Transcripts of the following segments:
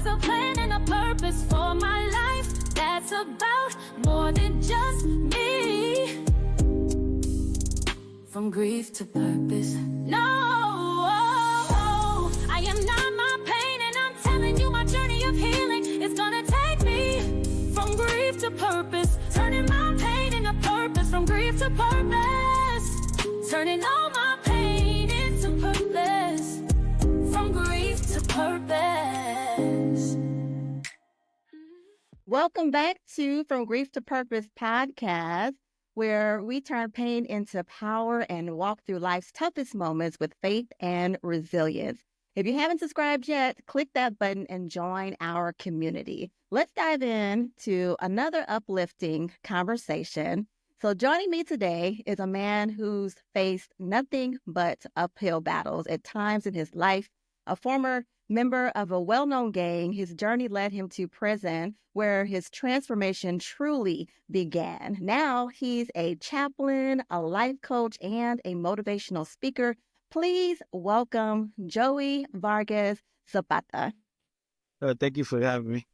a plan and a purpose for my life that's about more than just me. From grief to purpose. No, I am not my pain, and I'm telling you my journey of healing is gonna take me from grief to purpose. Turning my pain into purpose. From grief to purpose. Turning all my pain into purpose. From grief to purpose. Welcome back to From Grief to Purpose podcast, where we turn pain into power and walk through life's toughest moments with faith and resilience. If you haven't subscribed yet, click that button and join our community. Let's dive in to another uplifting conversation. So joining me today is a man who's faced nothing but uphill battles at times in his life. A former member of a well-known gang, his journey led him to prison, where his transformation truly began. Now he's a chaplain, a life coach, and a motivational speaker. Please welcome Joey Vargas Zapata. Thank you for having me.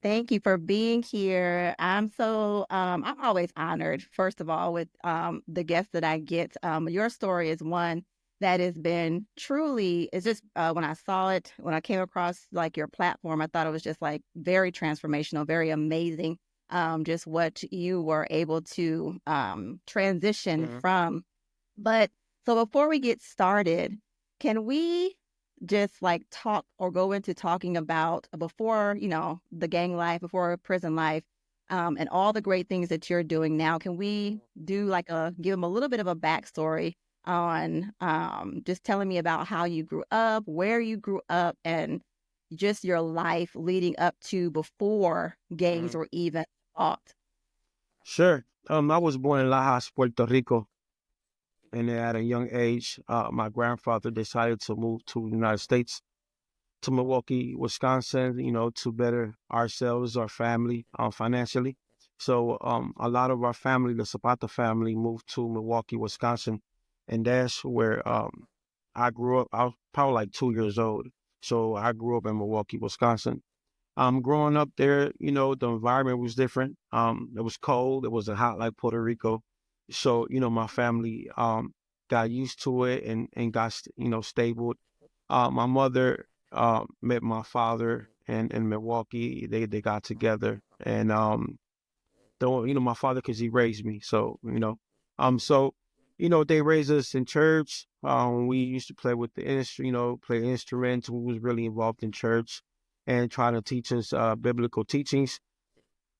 Thank you for being here. I'm always honored, first of all, with the guests that I get. Your story is one that has been truly, it's just when I saw it, when I came across like your platform, I thought it was just like very transformational, very amazing, just what you were able to transition from. But so before we get started, can we just like talk or go into talking about before, the gang life, before prison life, and all the great things that you're doing now? Can we do give them a little bit of a backstory on just telling me about how you grew up, where you grew up, and just your life leading up to before gangs were even thought? Sure. I was born in Lajas, Puerto Rico, and at a young age, my grandfather decided to move to the United States, to Milwaukee, Wisconsin, to better ourselves, our family, financially. So a lot of our family, the Zapata family, moved to Milwaukee, Wisconsin. And that's where I grew up. I was probably like 2 years old. So I grew up in Milwaukee, Wisconsin. Growing up there, the environment was different. It was cold. It wasn't hot like Puerto Rico. So, my family got used to it and got, stable. My mother met my father in Milwaukee. They got together. And, my father, because he raised me. So, they raised us in church. We used to play with the instrument, play instruments. We was really involved in church and trying to teach us biblical teachings.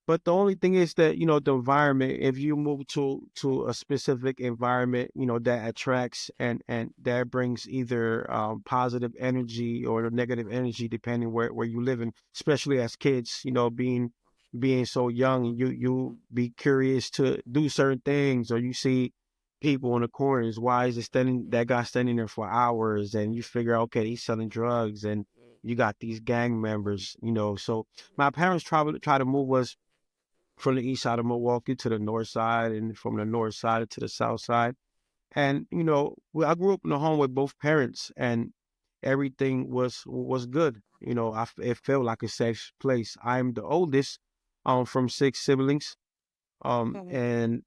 But the only thing is that, the environment, if you move to a specific environment, that attracts and that brings either positive energy or negative energy, depending where you live in, especially as kids, being so young, you be curious to do certain things, or you see people in the corners. Why is that guy standing there for hours? And you figure, okay, he's selling drugs, and you got these gang members, So my parents try to move us from the east side of Milwaukee to the north side, and from the north side to the south side. And, I grew up in a home with both parents, and everything was good. It felt like a safe place. I'm the oldest from 6 siblings. And,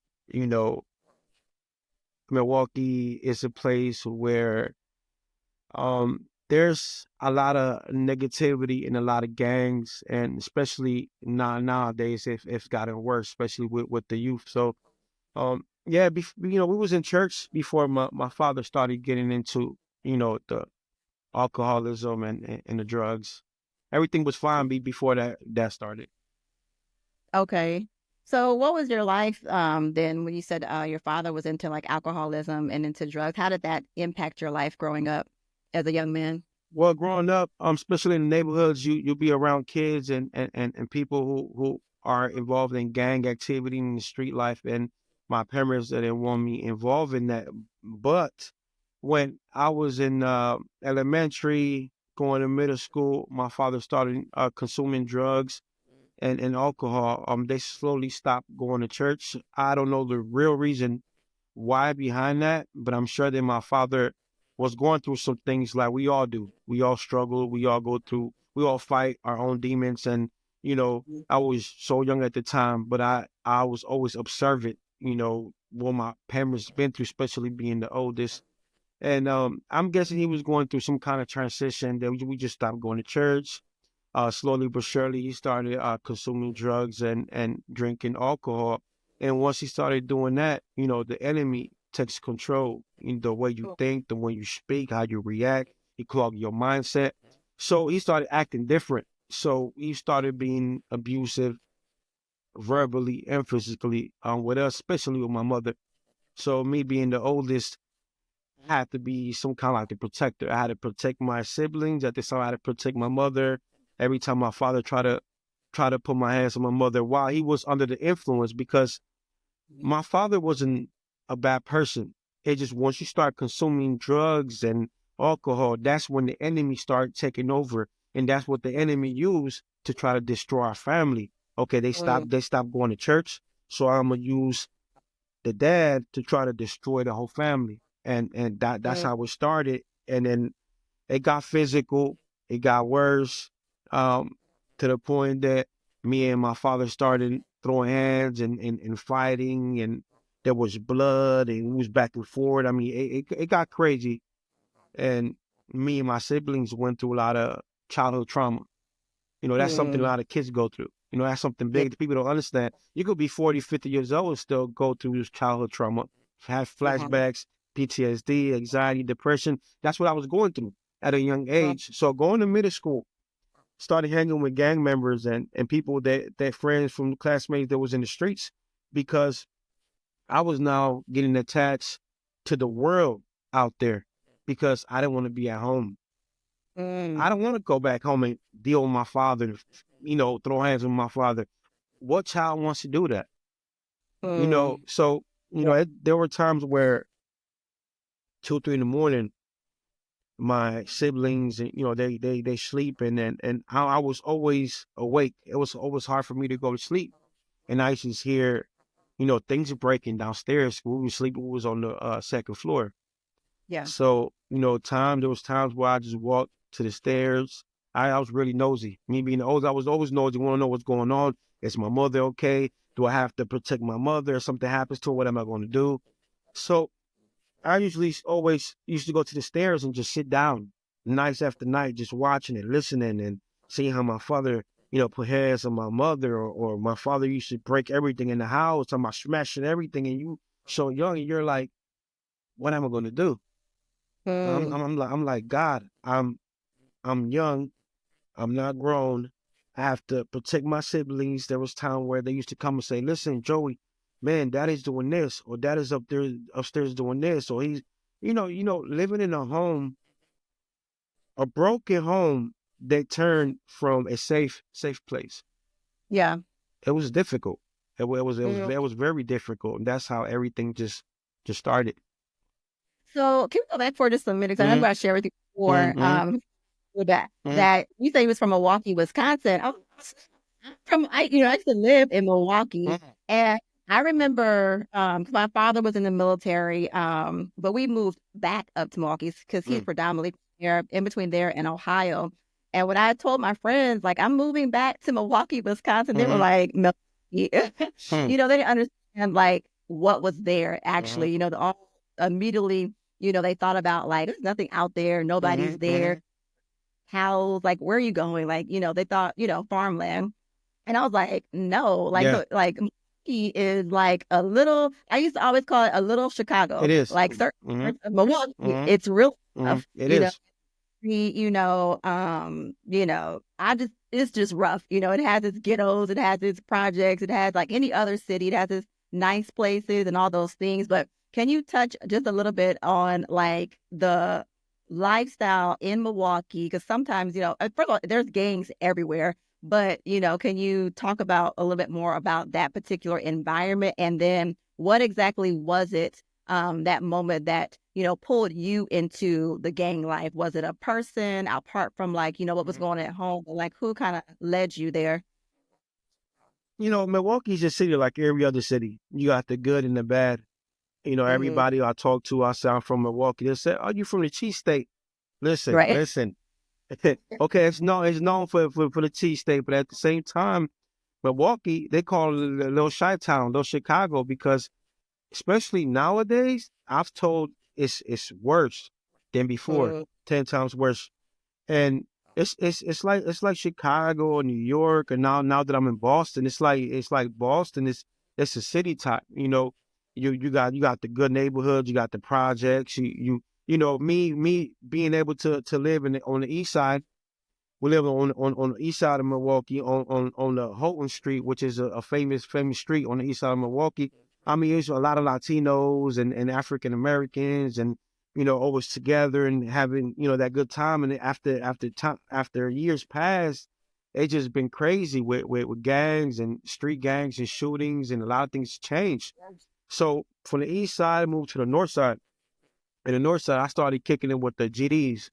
Milwaukee is a place where there's a lot of negativity and a lot of gangs, and especially nowadays, it's gotten worse, especially with the youth. So, we was in church before my father started getting into, the alcoholism and the drugs. Everything was fine before that started. Okay. So what was your life then when you said your father was into like alcoholism and into drugs? How did that impact your life growing up as a young man? Well, growing up, especially in the neighborhoods, you'll be around kids and people who are involved in gang activity in the street life. And my parents didn't want me involved in that. But when I was in elementary, going to middle school, my father started consuming drugs and alcohol. They slowly stopped going to church. I don't know the real reason why behind that, but I'm sure that my father was going through some things like we all do. We all struggle. We all go through. We all fight our own demons. And I was so young at the time, but I was always observant. What my parents been through, especially being the oldest. And I'm guessing he was going through some kind of transition. That we just stopped going to church. Slowly but surely, he started consuming drugs and drinking alcohol. And once he started doing that, the enemy takes control in the way you think, the way you speak, how you react. He clogged your mindset. So he started acting different. So he started being abusive verbally and physically with us, especially with my mother. So me being the oldest, had to be some kind of like the protector. I had to protect my siblings. At this time, I had to protect my mother. Every time my father tried to put my hands on my mother while he was under the influence, because my father wasn't a bad person. It just once you start consuming drugs and alcohol, that's when the enemy start taking over, and that's what the enemy used to try to destroy our family. Okay, Mm, they stopped going to church, so I'm gonna use the dad to try to destroy the whole family. And that's mm, how it started. And then it got physical, it got worse, to the point that me and my father started throwing hands and fighting, and there was blood and it was back and forth. I mean, it got crazy. And me and my siblings went through a lot of childhood trauma. That's something a mm. lot of kids go through. That's something Yeah. big that people don't understand. You could be 40, 50 years old and still go through this childhood trauma, have Mhm. flashbacks, PTSD, anxiety, depression. That's what I was going through at a young Mm, age. So going to middle school, started hanging with gang members and people that friends from classmates that was in the streets, because I was now getting attached to the world out there, because I didn't want to be at home. mm, I don't want to go back home and deal with my father, throw hands with my father. What child wants to do that? mm. So, Yeah. there were times where 2, 3 in the morning, my siblings, they sleep, and I was always awake. It was always hard for me to go to sleep. And I used to just hear, things are breaking downstairs. We were sleeping, we was on the second floor. Yeah. So, there was times where I just walked to the stairs. I was really nosy. Me being old, I was always nosy, want to know what's going on. Is my mother okay? Do I have to protect my mother? If something happens to her, what am I going to do? So I usually always used to go to the stairs and just sit down nights after night, just watching it, listening, and seeing how my father, put hands on my mother, or my father used to break everything in the house, talking about smashing everything. And you so young, and you're like, what am I going to do? Mm, I'm like, God, I'm young, I'm not grown. I have to protect my siblings. There was time where they used to come and say, listen, Joey, man, daddy's doing this, or daddy's up there upstairs doing this, or he's living in a home, a broken home that turned from a safe place. yeah. It was difficult. Mm. It was very difficult. And that's how everything just started. So can we go back for just a minute? 'Cause I Mm-hmm. remember I shared with you before, Mm-hmm. with that Mm-hmm. that you say you was from Milwaukee, Wisconsin. I used to live in Milwaukee, and I remember, 'cause my father was in the military, but we moved back up to Milwaukee because he's Mm-hmm. predominantly there, in between there and Ohio. And when I told my friends, like, I'm moving back to Milwaukee, Wisconsin, they were Mm-hmm. like, Milwaukee. They didn't understand like what was there Mm-hmm. actually. The all immediately, they thought about like there's nothing out there, Mm-hmm. nobody's there. Cows, like, where are you going? Like, they thought, farmland. And I was like, no, like, Yeah, like Milwaukee is like a little, I used to always call it a little it Chicago, is. like certain Mm-hmm. parts of Milwaukee, Mm-hmm. it's real Mm-hmm. rough, It is. it's just rough. It has its ghettos, it has its projects, it has like any other city, it has its nice places and all those things. But can you touch just a little bit on like the lifestyle in Milwaukee? Because sometimes, first of all, there's gangs everywhere. But, can you talk about a little bit more about that particular environment? And then what exactly was it, that moment that, pulled you into the gang life? Was it a person apart from like, what was Mhm. going on at home? Like who kind of led you there? Milwaukee's a city like every other city. You got the good and the bad. Mhm. Everybody I talk to, I say I'm from Milwaukee. They say, "Are you from the cheese state?" Listen, Right. listen. Okay, it's known for the cheese state, but at the same time, Milwaukee, they call it a little Chi-town, little Chicago, because especially nowadays, I've told it's worse than before, Mm, 10 times worse. And it's like Chicago or New York, and now that I'm in Boston, it's like Boston is it's a city type. You got the good neighborhoods, you got the projects. Me being able to live on the east side. We live on the east side of Milwaukee, on the Houghton Street, which is a famous street on the east side of Milwaukee. I mean, there's a lot of Latinos and African Americans, and always together and having that good time. And after years pass, it's just been crazy with gangs and street gangs and shootings, and a lot of things changed. So from the east side, I moved to the north side. In the north side, I started kicking it with the GDs.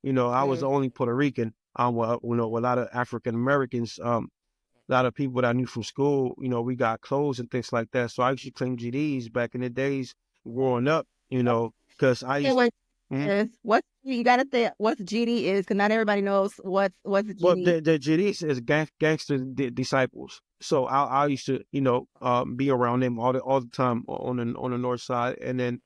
I was the mm, only Puerto Rican. With a lot of African Americans, a lot of people that I knew from school. We got clothes and things like that. So I used to claim GDs back in the days growing up. Because I okay, used. what Mhm. is what you gotta say what GD is, because not everybody knows what's Well, GD. the GDs is gangster disciples. So I used to be around them all the time on the north side, and then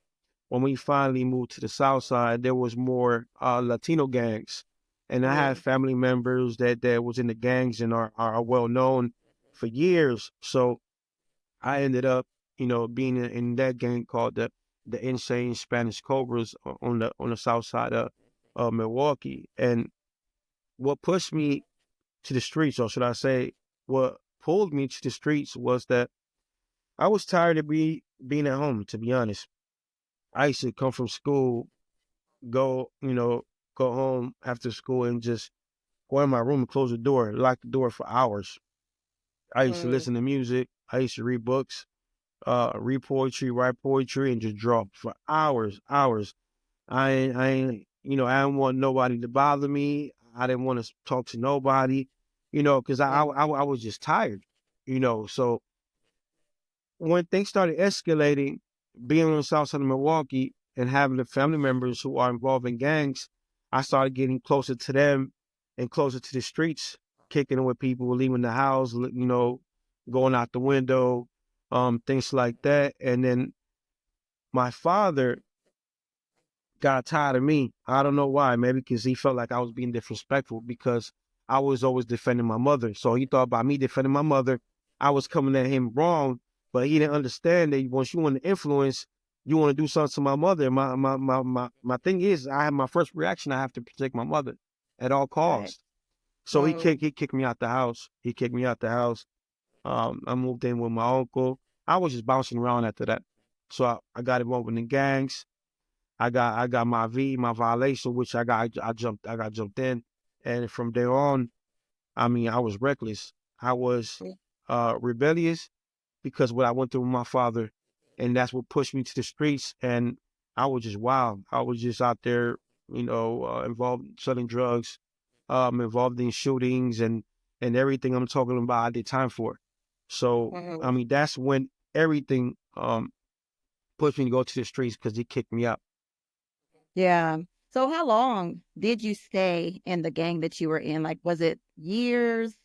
when we finally moved to the south side, there was more Latino gangs, and I had Mm, family members that was in the gangs and are well known for years. So I ended up, being in that gang called the Insane Spanish Cobras on the south side of Milwaukee. And what pushed me to the streets, or should I say, what pulled me to the streets, was that I was tired of being at home. To be honest, I used to come from school, go, go home after school and just go in my room and close the door, lock the door for hours. I used to mm, listen to music. I used to read books, read poetry, write poetry, and just draw for hours, hours. I didn't want nobody to bother me. I didn't want to talk to nobody, because mm, I was just tired, So when things started escalating, being on the south side of Milwaukee and having the family members who are involved in gangs, I started getting closer to them and closer to the streets, kicking it with people, leaving the house, going out the window, things like that. And then my father got tired of me. I don't know why. Maybe because he felt like I was being disrespectful because I was always defending my mother. So he thought by me defending my mother, I was coming at him wrong. But he didn't understand that once you want to influence, you want to do something to my mother. My thing is, I have my first reaction. I have to protect my mother at all right. costs. So he Mm, kicked me out the house. He kicked me out the house. I moved in with my uncle. I was just bouncing around after that. So I got involved in the gangs. I got my violation, which I got jumped in, and from there on, I mean, I was reckless. I was mm, rebellious because what I went through with my father, and that's what pushed me to the streets. And I was just wild. I was just out there, involved in selling drugs, involved in shootings and everything I'm talking about. I did time for. So I mhm. mean, that's when everything pushed me to go to the streets because he kicked me out. Yeah. So how long did you stay in the gang that you were in? Like, was it years,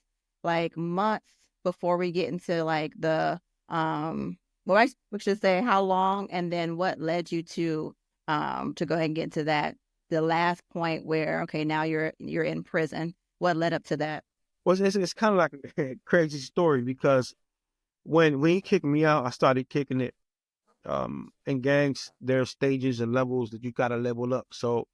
like months before we get into like well, we should say how long, and then what led you to go ahead and get to that, the last point where, okay, now you're in prison. What led up to that? Well, it's kind of like a crazy story because when he kicked me out, I started kicking it. In gangs, there are stages and levels that you gotta level up. So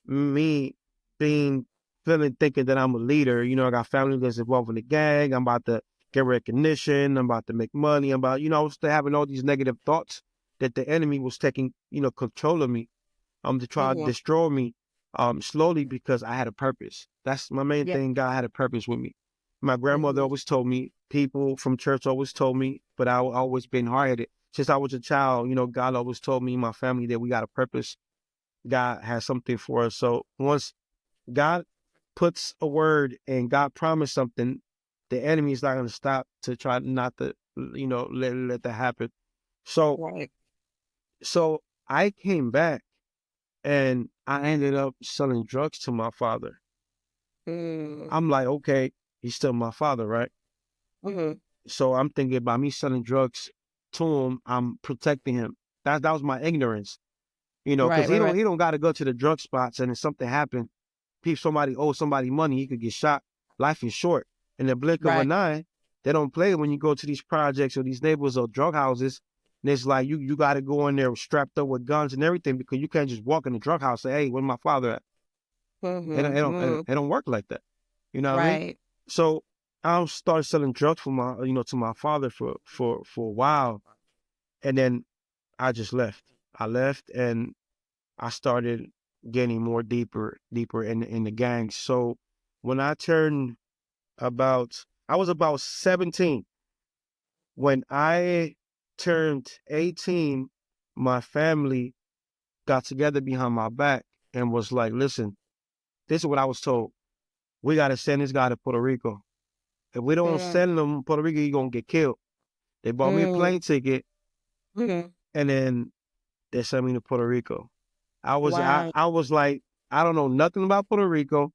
me being thinking that I'm a leader, I got family that's involved in the gang. I'm about to get recognition. I'm about to make money. I'm about, I was still having all these negative thoughts that the enemy was taking, control of me, to try to Hmm. destroy me, slowly because I had a purpose. That's my main Yeah. thing. God had a purpose with me. My grandmother Hmm. always told me, people from church always told me, but I always been hard-headed. Since I was a child, God always told me, my family, that we got a purpose. God has something for us. So once God puts a word and God promised something, the enemy is not going to stop to try not to, let that happen. So Right. So I came back and I ended up selling drugs to my father. Mm. I'm like, okay, he's still my father, right? Mm-hmm. So I'm thinking by me selling drugs to him, I'm protecting him. That was my ignorance, because Right, right, right. he don't got to go to the drug spots, and if something happened, if somebody owes somebody money, he could get shot. Life is short. In the blink of Right. an eye, they don't play when you go to these projects or these neighborhoods or drug houses. And it's like you got to go in there strapped up with guns and everything because you can't just walk in the drug house and say, "Hey, where's my father at?" Mm-hmm. Mm. It don't work like that. You know what I mean? Right. So I started selling drugs for my to my father for a while, and then I just left. I left and I started getting more deeper in the gangs. So when I turned I was about 17. When I turned 18, my family got together behind my back and was like, listen, this is what I was told. We got to send this guy to Puerto Rico. If we don't Mm. send him to Puerto Rico, he's going to get killed. They bought me a Mm. plane ticket Mm. and then they sent me to Puerto Rico. Wow. I was like, I don't know nothing about Puerto Rico.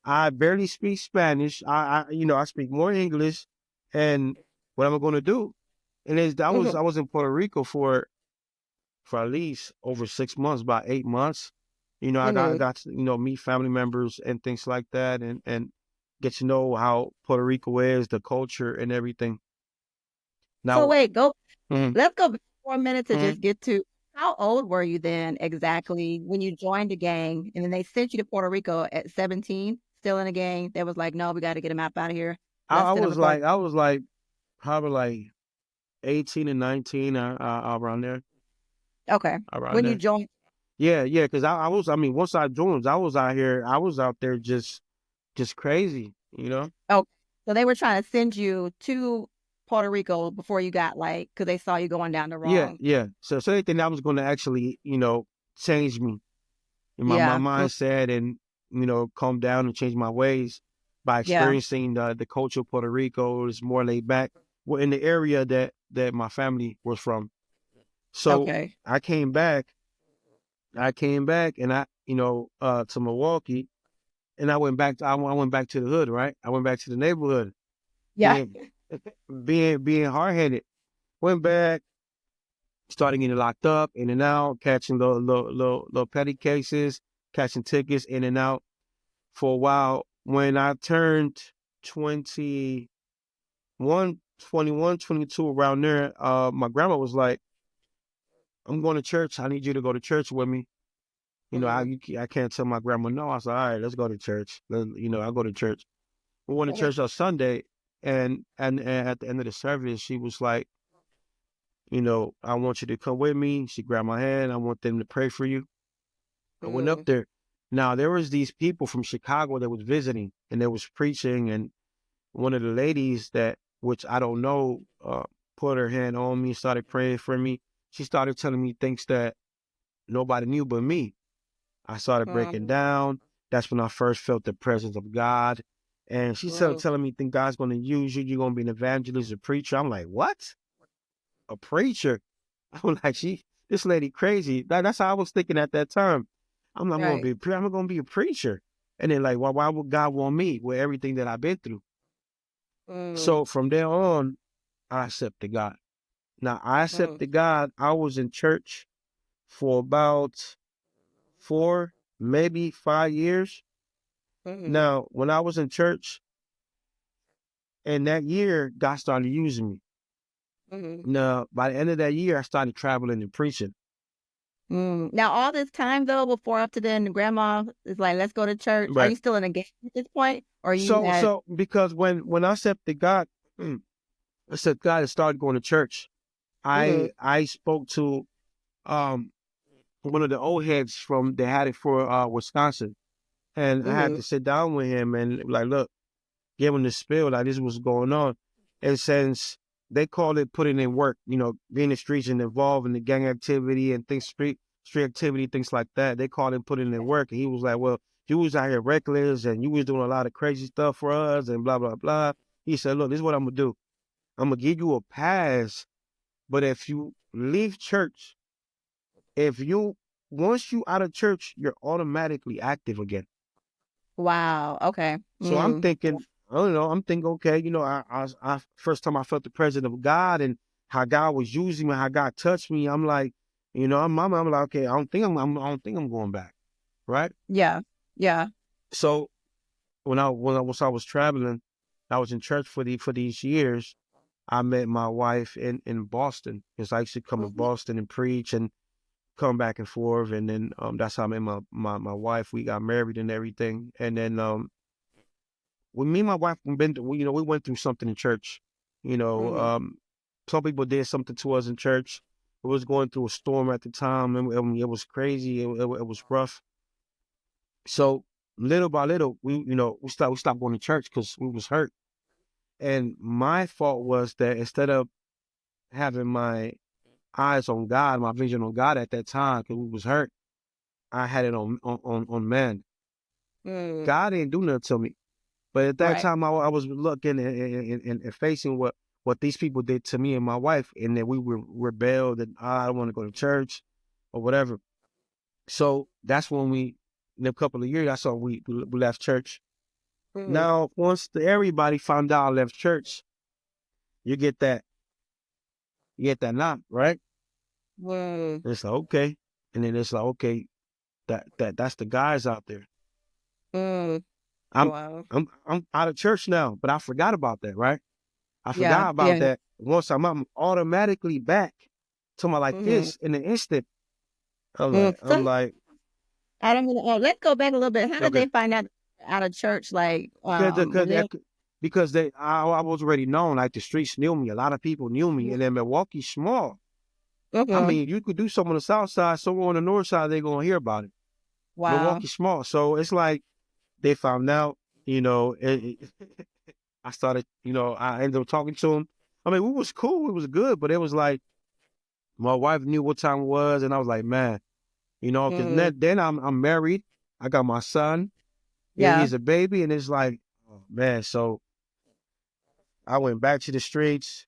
I barely speak Spanish. I speak more English. And what am I going to do? And Mm-hmm. I was in Puerto Rico for at least over 6 months, about 8 months. I Mm-hmm. got to, meet family members and things like that, and get to know how Puerto Rico is, the culture and everything. So Now, wait, go. mhm, Let's go back for a minute to just mhm. get to how old were you then exactly when you joined the gang and then they sent you to Puerto Rico at 17, still in the gang? They was like, no, we got to get him out of here. Let's send him to Puerto. I was like probably like 18 and 19, around there, Okay. around When you there. joined. Yeah, yeah, because I mean, once I joined, I was out there just crazy, you know? Oh, so they were trying to send you to Puerto Rico before you got like, because they saw you going down the Yeah, wrong. yeah. So anything that was going to actually, change me in my Yeah. mindset and, calm down and change my ways by Yeah. experiencing the culture of Puerto Rico is more laid back. Well, in the area that my family was from. So Okay. I came back, and to Milwaukee, and I went back to the hood, right? I went back to the neighborhood, Yeah. being being hard headed. Went back, started getting locked up, in and out, catching little petty cases, catching tickets, in and out for a while. When I turned 21, 21, 22, around there, my grandma was like, "I'm going to church. I need you to go to church with me." Mhm. I can't tell my grandma no. I said, "All right, let's go to church." I'll go to church. We went to church on Sunday, and at the end of the service, she was like, "I want you to come with me." She grabbed my hand. "I want them to pray for you." I went up Mm. there. Now there was these people from Chicago that was visiting and they was preaching, and one of the ladies that, which I don't know, put her hand on me, started praying for me. She started telling me things that nobody knew but me. I started breaking Mm. down. That's when I first felt the presence of God. And she started Mm. telling me, think God's going to use you. You're going to be an evangelist, a preacher. I'm like, what? A preacher? I'm like, this lady crazy. That's how I was thinking at that time. I'm going to Right. be, I'm going to be a preacher. And then like, why would God want me with everything that I've been through? Mm. So from there on, I accepted God. Now I Mm. accepted God. I was in church for about 4, maybe 5 years. Mhm. Now, when I was in church, and that year, God started using me. Mhm. Now, by the end of that year, I started traveling and preaching. Mm. Now, all this time though, before up to then, grandma is like, "Let's go to church." Are Right. you still in a game at this point, or you had? So because when I accepted God, I said God and started going to church. Mhm. I spoke to um one of the old heads from they had it for Wisconsin, and I had Mhm. to sit down with him and like, look, give him the spill, like this is what's going on. And since they call it putting in work, being in the streets and involved in the gang activity and things, street activity, things like that, they call it putting in work. And he was like, well, you was out here reckless and you was doing a lot of crazy stuff for us and blah, blah, blah. He said, look, this is what I'm gonna do. I'm gonna give you a pass, but if you leave church if you once you out of church, you're automatically active again. Wow. Okay. So I'm Mm. thinking, I don't know, I'm thinking, okay, I first time I felt the presence of God and how God was using me, how God touched me. I'm like, I'm like, okay, I don't think I'm going back, right? Yeah. Yeah. So once I was traveling, I was in church for these years. I met my wife in Boston because I used to come to Mhm. Boston and preach and come back and forth, and then that's how I met my wife. We got married and everything, and then when me and my wife we went through something in church. You know, Mhm. some people did something to us in church. We was going through a storm at the time, and it was crazy. It was rough. So little by little, we stopped going to church because we was hurt. And my fault was that instead of having my eyes on God, my vision on God at that time, because we was hurt, I had it on man. Mm. God didn't do nothing to me. But at that Right. time, I was looking and facing what these people did to me and my wife, and then we were rebelled and I don't want to go to church or whatever. So that's when in a couple of years, that's when we left church. Mhm. Now, once everybody found out I left church, you get that, you get that knock, right? Mm. And it's like, okay. And then it's like, okay, that's the guys out there. Mm. I'm Wow. I'm out of church now, but I forgot about that, right? I Yeah. forgot about Yeah. that. Once I'm automatically back to my like Mhm. this in an instant. I'm Mm. like, So I don't know. Let's go back a little bit. How did okay, they find out of church? Like, because were they? because I was already known. Like the streets knew me. A lot of people knew me, and then Milwaukee's small. I Mm-hmm. mean, you could do something on the south side, somewhere on the north side, they're gonna hear about it. Wow. Milwaukee's small, so it's like they found out. I started. I ended up talking to him. I mean, we was cool. It was good, but it was like my wife knew what time it was, and I was like, man. Because Mm. then I'm married. I got my son. Yeah. He's a baby, and it's like, oh, man. So I went back to the streets.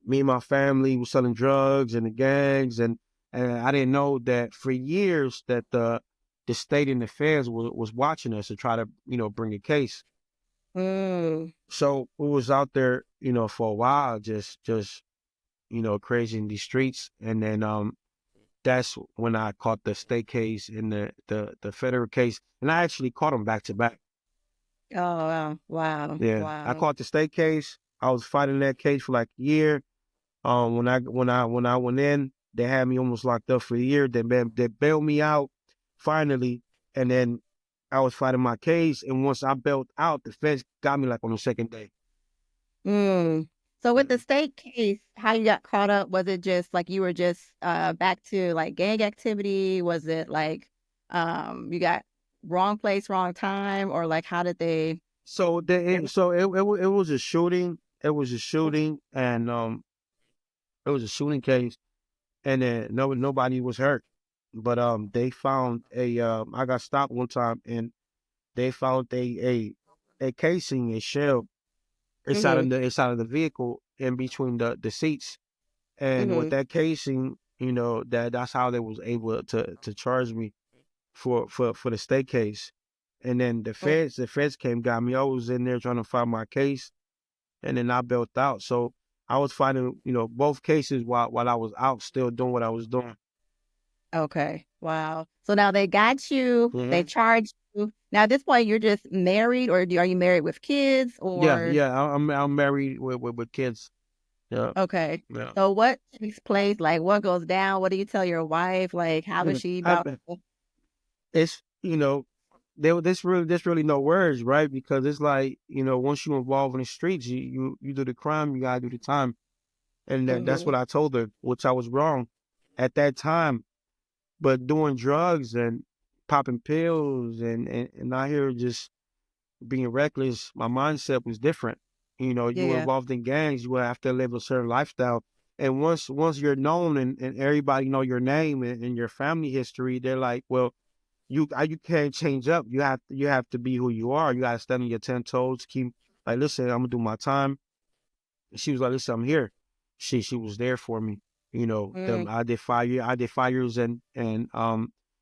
Me and my family was selling drugs and the gangs, and I didn't know that for years that the state and the feds was watching us to try to bring a case. Mm. So we was out there for a while, just crazy in these streets, and then that's when I caught the state case and the federal case, and I actually caught them back to back. Oh wow. Wow. Yeah, I Wow. caught the state case. I was fighting that case for like a year. When I went in, they had me almost locked up for a year. They bailed me out finally, and then I was fighting my case. And once I bailed out, the feds got me like on the second day. Mm. So with Yeah. the state case, how you got caught up? Was it just like you were just back to like gang activity? Was it like you got wrong place, wrong time, or like how did they? So it was a shooting. It was a shooting, and it was a shooting case, and then nobody was hurt. But they found I got stopped one time, and they found a casing, a shell Mm-hmm. inside of the vehicle in between the seats. And with Mm-hmm. that casing, that's how they was able to charge me for the state case. And then the feds came, got me. I was in there trying to find my case, and then I bailed out. So I was fighting, both cases while I was out, still doing what I was doing. Okay. Wow. So now they got you, they Hmm. charged you. Now at this point you're just married or are you married with kids Yeah, or yeah. I'm married with kids. Yeah, okay. yeah. So what takes place? Like what goes down? What do you tell your wife? Like how does Mm. she about It's there's really no words, right? Because it's like once you involve in the streets, you do the crime, you gotta do the time, and that's mm-hmm. what I told her, which I was wrong at that time. But doing drugs and popping pills and out here just being reckless, my mindset was different. You Yeah. involved in gangs, you have to live a certain lifestyle. And once you're known and everybody know your name and your family history, they're like, well, you can't change up. You have to be who you are. You gotta stand on your 10 toes. Keep like, listen, I'm gonna do my time. And she was like, listen, I'm here. She was there for me. You know, Mm. I did 5 years and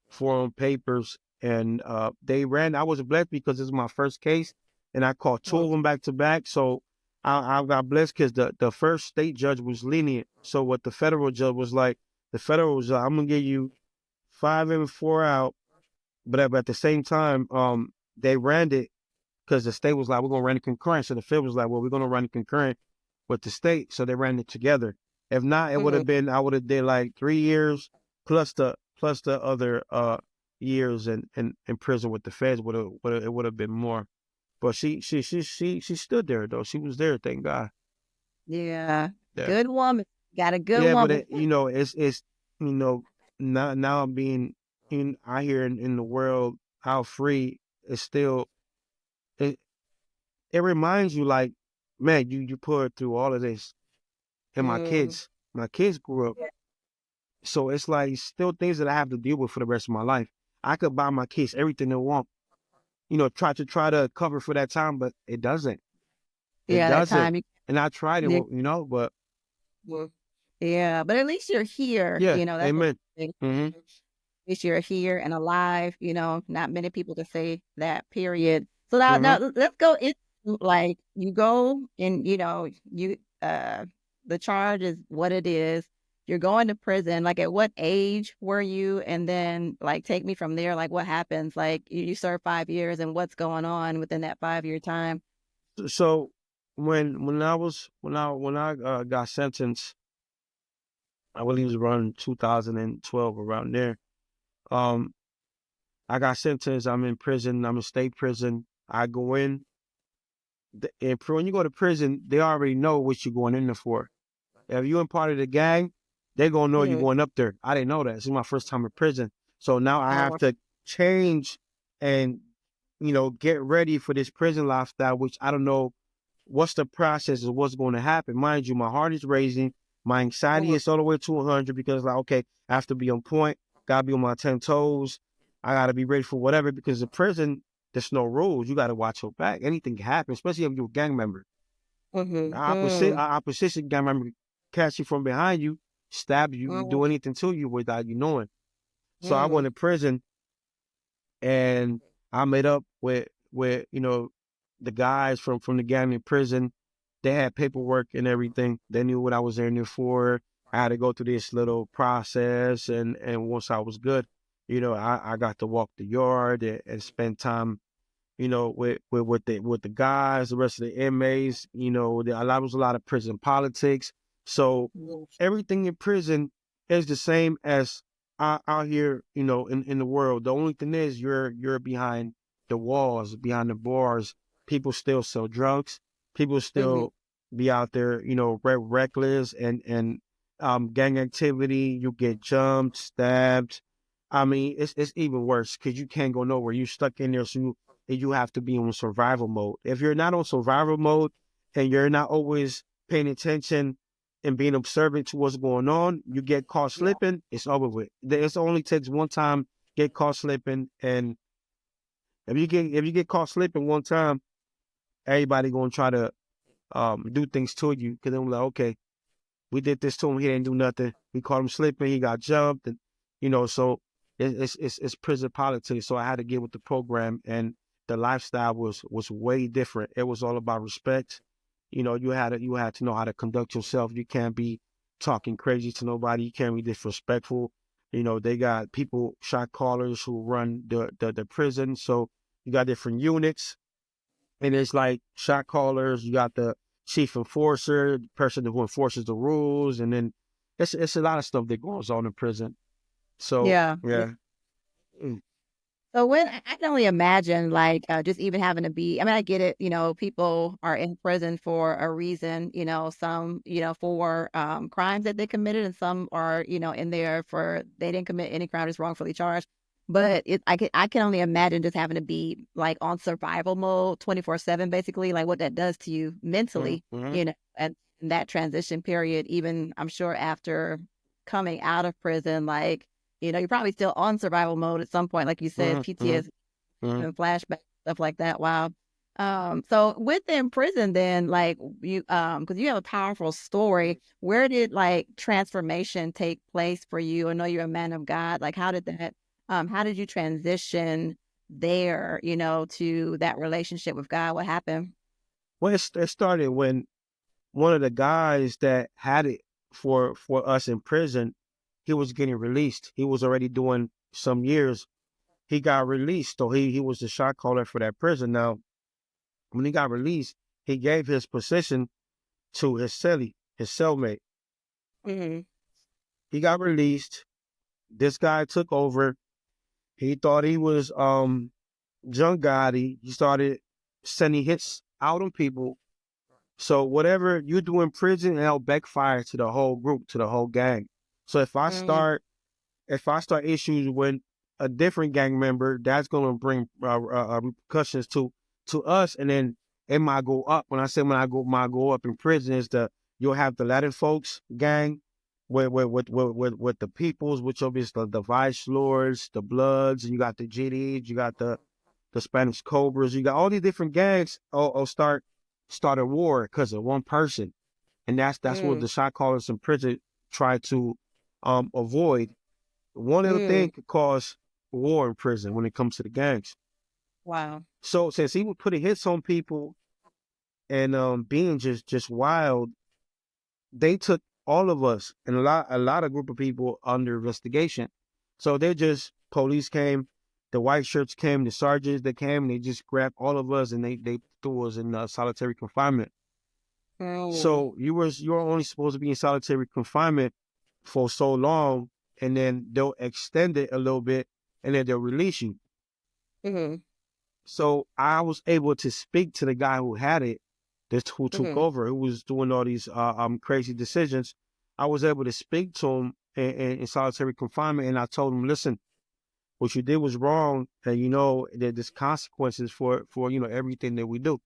foreign papers, and they ran. I was blessed because this is my first case, and I caught two of them back to back. So I got blessed because the first state judge was lenient. So what the federal judge was like, the federal was I'm gonna give you 5 in, 4 out, but at the same time, they ran it because the state was like, we're gonna run it concurrent. So the fed was like, well, we're gonna run it concurrent with the state. So they ran it together. If not, it would Mhm. have been I would have did like 3 years plus the other years in prison with the feds would have it would have been more. But she stood there though. She was there, thank God. Yeah. Yeah. Good woman. Got a good Yeah, but woman. it's you know now I'm being in out here in the world how free it's still it, it reminds you like, man, you put through all of this. And Mhm. my kids grew up. So it's like still things that I have to deal with for the rest of my life. I could buy my kids everything they want, try to cover for that time, but it doesn't. It Yeah, that doesn't. time you And I tried it, yeah, but yeah, but at least you're here, yeah, that's the amen. thing. Hmm. At least you're here and alive, not many people can say that, period. So now Hmm. let's go into, like, you go and, the charge is what it is. You're going to prison. Like, at what age were you? And then, like, take me from there. Like, what happens? Like, you serve 5 years, and what's going on within that 5 year time? So when I got sentenced, I believe it was around 2012, around there. Um, I got sentenced. I'm in prison. I'm in state prison. I go in. When you go to prison, they already know what you're going in there for. If you in part of the gang, they gonna know you're Mhm. going up there. I didn't know that. This is my first time in prison, so now I have Oh, to change and get ready for this prison lifestyle, which I don't know what's the process of what's going to happen. Mind you, my heart is racing, my anxiety mhm, is all the way to 100 because like okay, I have to be on point, gotta be on my 10 toes, I gotta be ready for whatever because in prison there's no rules. You gotta watch your back. Anything can happen, especially if you're a gang member. mhm, mm, Opposition gang member catch you from behind you, stab you, mhm, do anything to you without you knowing. So I went mm, to prison and I met up with the guys from the gang in prison. They had paperwork and everything. They knew what I was there for. I had to go through this little process, and once I was good, I got to walk the yard and spend time with the guys, the rest of the inmates. There was a lot of prison politics. So mhm, everything in prison is the same as out here, in the world. The only thing is you're behind the walls, behind the bars. People still sell drugs. People mhm, still be out there, reckless and gang activity. You get jumped, stabbed. I mean, it's even worse because you can't go nowhere. You're stuck in there, so you have to be on survival mode. If you're not on survival mode and you're not always paying attention and being observant to what's going on, you get caught yeah, slipping, it's over with. It only takes one time get caught slipping, and if you get caught slipping one time, everybody gonna try to do things to you because they're like, okay, we did this to him. He didn't do nothing. We caught him slipping. He got jumped, and so it's prison politics. So I had to get with the program, and the lifestyle was way different. It was all about respect. You had to know how to conduct yourself. You can't be talking crazy to nobody. You can't be disrespectful. They got people, shot callers who run the prison. So you got different units and it's like shot callers. You got the chief enforcer, the person who enforces the rules, and then it's a lot of stuff that goes on in prison. So yeah, yeah. yeah. Mm. So when I can only imagine, like, just even having to be. I mean, I get it. People are in prison for a reason. Some, for crimes that they committed, and some are, in there for they didn't commit any crime, just wrongfully charged. But I can only imagine just having to be like on survival mode 24/7, basically, like what that does to you mentally. Mm-hmm. And in that transition period, even I'm sure after coming out of prison, like, you're probably still on survival mode at some point, like you said, Mm-hmm. PTSD Mm-hmm. and flashbacks, stuff like that. Wow. So within prison, then, like you, because you have a powerful story, where did like transformation take place for you? I know you're a man of God. Like, how did you transition there, to that relationship with God? What happened? Well, it started when one of the guys that had it for us in prison, he was getting released. He was already doing some years. He got released, so he was the shot caller for that prison. Now, when he got released, he gave his position to his cellmate. Mm-hmm. He got released. This guy took over. He thought he was John Gotti. He started sending hits out on people. So whatever you do in prison, it'll backfire to the whole group, to the whole gang. So Mm-hmm. if I start issues with a different gang member, that's going to bring repercussions to us, and then it might go up. When I say might go up in prison, is you'll have the Latin folks gang with the peoples, which will be the Vice Lords, the Bloods, and you got the GDs, you got the Spanish Cobras, you got all these different gangs. Start a war because of one person, and that's what Mm-hmm. the shot callers in prison try to avoid. One little Mm. thing could cause war in prison when it comes to the gangs. Wow. So since he was putting hits on people and being just wild, they took all of us and a lot of group of people under investigation. So they just police came, the white shirts came, the sergeants that came, and they just grabbed all of us and they threw us in solitary confinement. Mm. So you were only supposed to be in solitary confinement for so long, and then they'll extend it a little bit, and then they'll release you. Mm-hmm. So I was able to speak to the guy who had it, who took Mm-hmm. over, who was doing all these crazy decisions. I was able to speak to him in solitary confinement, and I told him, listen, what you did was wrong, and you know that there's consequences for everything that we do.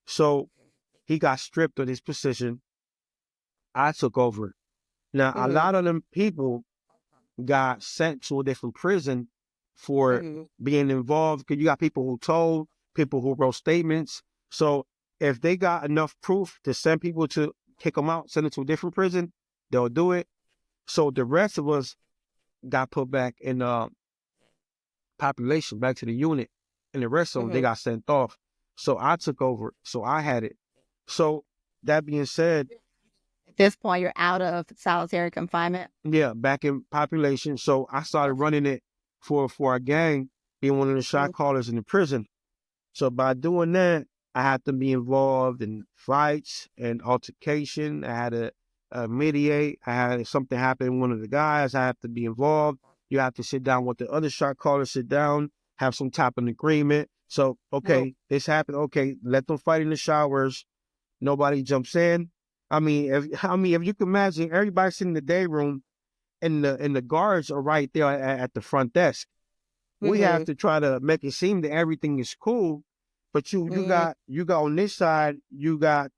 So he got stripped of his position. I took over. Now, a Mm-hmm. lot of them people got sent to a different prison for Mm-hmm. being involved because you got people who told, people who wrote statements. So if they got enough proof to send people to kick them out, send them to a different prison, they'll do it. So the rest of us got put back in population, back to the unit, and the rest of them, they Mm-hmm. got sent off. So I took over. So I had it. So that being said, At this point, you're out of solitary confinement. yeah, back in population. So I started running it for a gang, being one of the shot callers in the prison. So by doing that, I had to be involved in fights and altercation. I had to mediate. I had something happen with one of the guys. I have to be involved. You have to sit down with the other shot callers, sit down, have some type of agreement. So, Mm-hmm. okay, this happened. Okay, let them fight in the showers. Nobody jumps in. If you can imagine, everybody sitting in the day room and the guards are right there at the front desk. We have Mm-hmm. to try to make it seem that everything is cool, but Mm-hmm. you got on this side, you got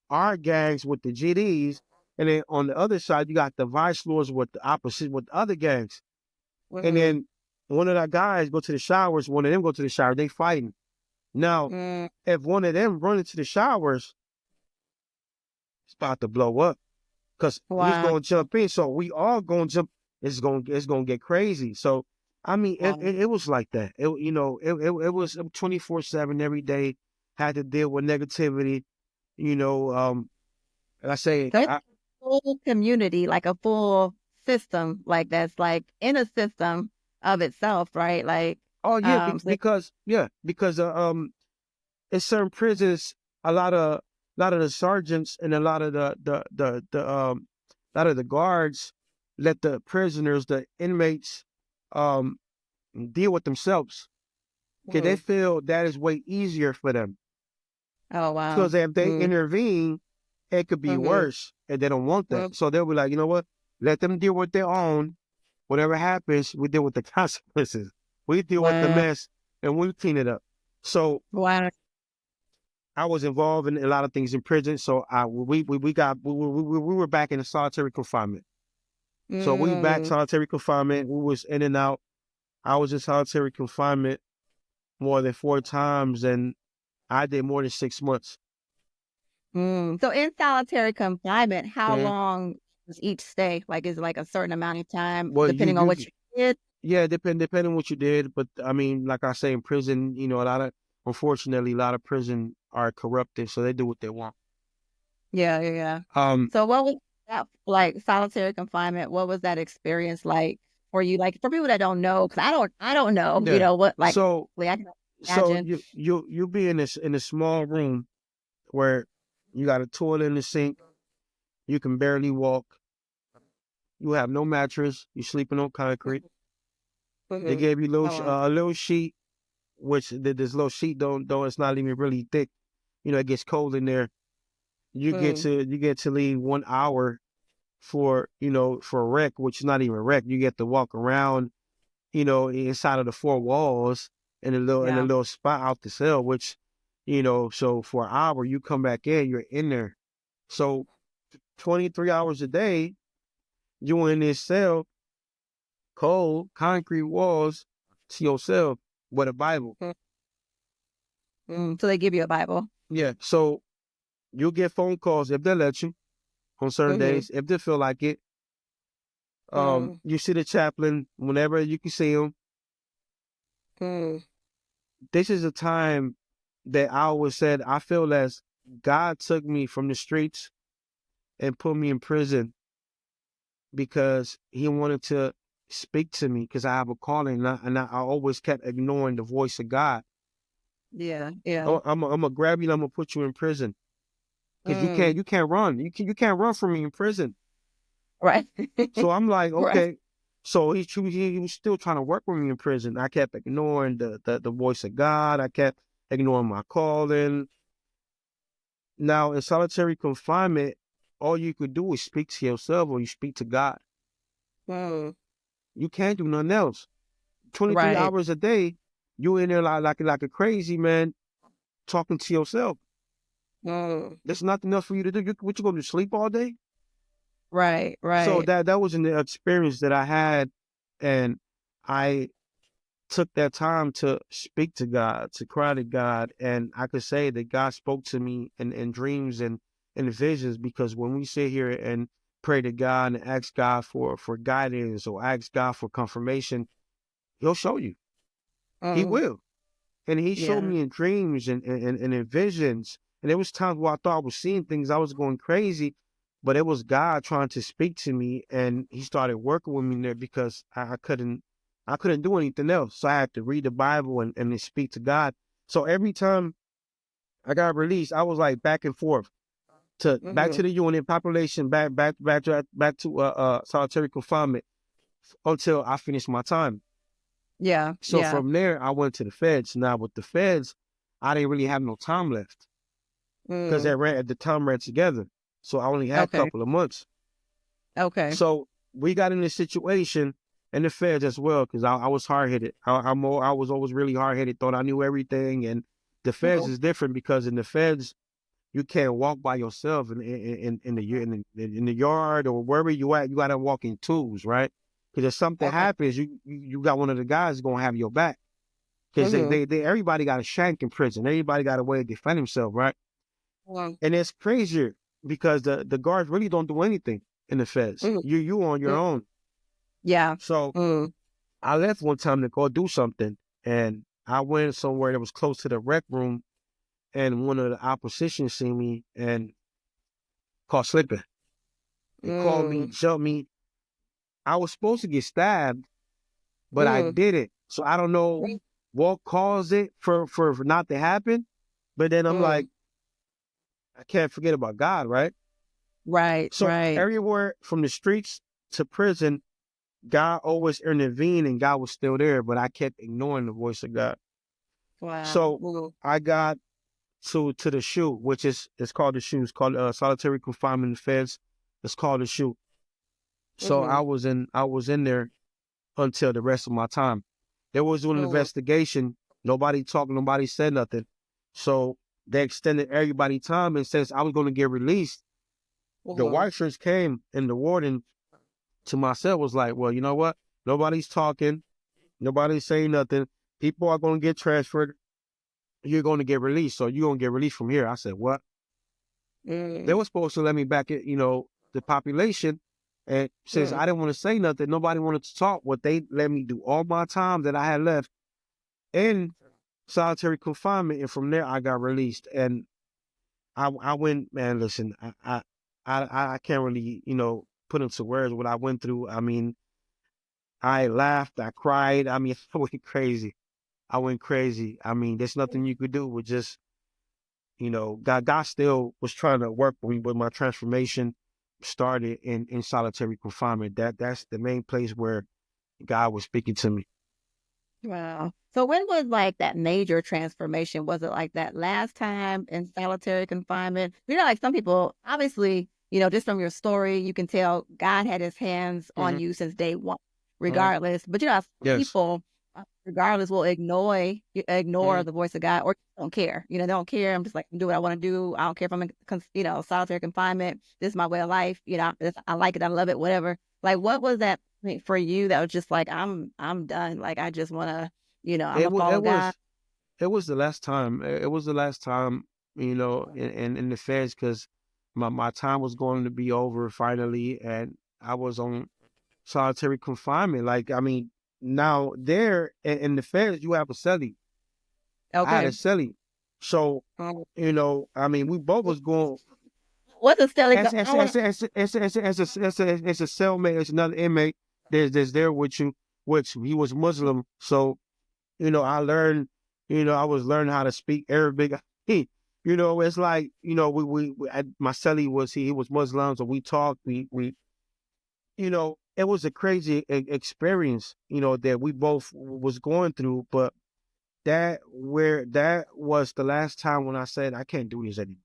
our gangs with the GDs, and then on the other side you got the vice lords with the opposite with the other gangs. And Mm-hmm. then one of the guys go to the showers, one of them go to the shower, they fighting. Now, Mm-hmm. if one of them run into the showers, it's about to blow up. Because he's Wow. going to jump in. So we all going to jump. It's going to get crazy. So I mean, Wow. it was like that. It was 24/7 every day. Had to deal with negativity. You know, like I say, So it's a full community, like a full system, like that's like in a system of itself, right? Like, oh yeah, so, because in certain prisons, a lot of the sergeants and a lot of the lot of the guards let the prisoners, the inmates, um deal with themselves because they mm, feel that is way easier for them. oh wow. Because if they Mm, intervene, it could be mm-hmm. worse, and they don't want that. Mm, So they'll be like, you know what? Let them deal with their own. Whatever happens, we deal with the consequences. We deal with the wow. mess, and we clean it up. So Wow. I was involved in a lot of things in prison. So we were back in the solitary confinement. So we back Mm, solitary confinement. We was in and out. I was in solitary confinement more than 4 times, and I did more than 6 months. So in solitary confinement, how Mhm. long does each stay? Like, is it like a certain amount of time Well, depending on what you did? yeah, depending what you did, but I mean, like I say, in prison, unfortunately, a lot of prison are corrupted, so they do what they want. Yeah, yeah, yeah. Um, So what was that like solitary confinement? What was that experience like for you? Like for people that don't know, because I don't know, yeah. what like So, I can so imagine. you be in a small room where you got a toilet in the sink, you can barely walk, you have no mattress, you're sleeping on concrete. They Mm-hmm. gave you Oh, a little sheet, which this little sheet don't it's not even really thick. It gets cold in there. mm, You get to leave 1 hour for a rec, which is not even a rec. You get to walk around, inside of the four walls in a yeah. little spot out the cell, which, so for an hour you come back in, you're in there. So 23 hours a day, you in this cell, cold, concrete walls to yourself with a Bible. Mm, So they give you a Bible. Yeah. So you'll get phone calls if they let you on certain Mm-hmm. days, if they feel like it. Mm, You see the chaplain whenever you can see him. mm, This is a time that I always said I feel as God took me from the streets and put me in prison because He wanted to speak to me because I have a calling, and I always kept ignoring the voice of God. yeah, yeah. I'm gonna grab you and I'm gonna put you in prison because Mm, you can't run. You can't run from me in prison. right. So I'm like, Right. okay. So he was still trying to work with me in prison. I kept ignoring the voice of God. I kept ignoring my calling. Now, in solitary confinement, all you could do is speak to yourself or you speak to God. Mm, You can't do nothing else. 23 right. hours a day, you in there like a crazy man talking to yourself. Mm, There's nothing else for you to do. What, you going to sleep all day? right, So right. that was an experience that I had, and I took that time to speak to God, to cry to God. And I could say that God spoke to me in dreams and in visions, because when we sit here and pray to God and ask God for guidance or ask God for confirmation, He'll show you. He Mm, will. And He showed yeah. me in dreams and in visions. And there was times where I thought I was seeing things, I was going crazy, but it was God trying to speak to me, and He started working with me there because I couldn't do anything else. So I had to read the Bible and then speak to God. So every time I got released, I was like back and forth to back Mm-hmm. to the unit population, back to solitary confinement until I finished my time. Yeah, So yeah. from there, I went to the feds. Now with the feds, I didn't really have no time left because Mm, the time ran together. So I only had a okay. couple of months. Okay. So we got in this situation, and the feds as well, because I was hard headed. I was always really hard headed. Thought I knew everything, and the feds Mm, is different because in the feds you can't walk by yourself in the yard or wherever you at. You got to walk in twos, right? Because if something okay. happens, you got one of the guys gonna have your back. Because Mm-hmm. they everybody got a shank in prison. Everybody got a way to defend himself, right? Mm, And it's crazier because the guards really don't do anything in the feds. mm, You on your mm, own. yeah. So Mm, I left one time to go do something, and I went somewhere that was close to the rec room, and one of the opposition seen me and caught slipping. They called me, mm, jumped me. I was supposed to get stabbed, but I mm, didn't. So I don't know mm, what caused it for not to happen. But then I'm mm. like, I can't forget about God, right? Right, So right. everywhere from the streets to prison, God always intervened and God was still there, but I kept ignoring the voice of God. Wow. So I got to the shoe, which is it's called the shoe. It's called solitary confinement in the feds. It's called the shoe. So Mm-hmm. I was in there until the rest of my time. There was an Mm, investigation. Nobody talked. Nobody said nothing. So they extended everybody time, and since I was going to get released, the mm-hmm. white shirts came, and the warden to my cell was like, "Well, you know what? Nobody's talking. Nobody's saying nothing. People are going to get transferred. you're going to get released. So you're going to get released from here. I said, what? They Mm, were supposed to let me back at, the population. And since mm. I didn't want to say nothing, nobody wanted to talk. What they let me do all my time that I had left in solitary confinement. And from there, I got released. And I went, man, listen, I can't really, put into words what I went through. I mean, I laughed, I cried. I mean, I went crazy. I went crazy. I mean, there's nothing you could do with just, God still was trying to work with me, but my transformation started in solitary confinement. That's the main place where God was speaking to me. Wow. So when was like that major transformation? Was it like that last time in solitary confinement? Like some people, obviously, just from your story, you can tell God had his hands on Hmm. you since day one, Hmm. regardless. But some Yes. people, regardless, will ignore Hmm. the voice of God or don't care. They don't care. I'm just like, do what I want to do. I don't care if I'm in, solitary confinement. This is my way of life. I like it. I love it. Whatever. Like, what was that for you that was just like, I'm done. Like, I just want to, I'm It gonna was follow it God. was it was the last time. It was the last time, in the feds, because my time was going to be over finally, and I was on solitary confinement. Like, I mean, now there in the feds, you have a cellie. I had a Okay. cellie. So, Um, I mean, we both was going what's a stellar? as I want to. a cellmate, as another inmate. There's there with you, which he was Muslim. So, I learned, I was learning how to speak Arabic. It's like, my cellie he was Muslim, so we talked, it was a crazy experience, that we both was going through, but that was the last time when I said, I can't do this anymore.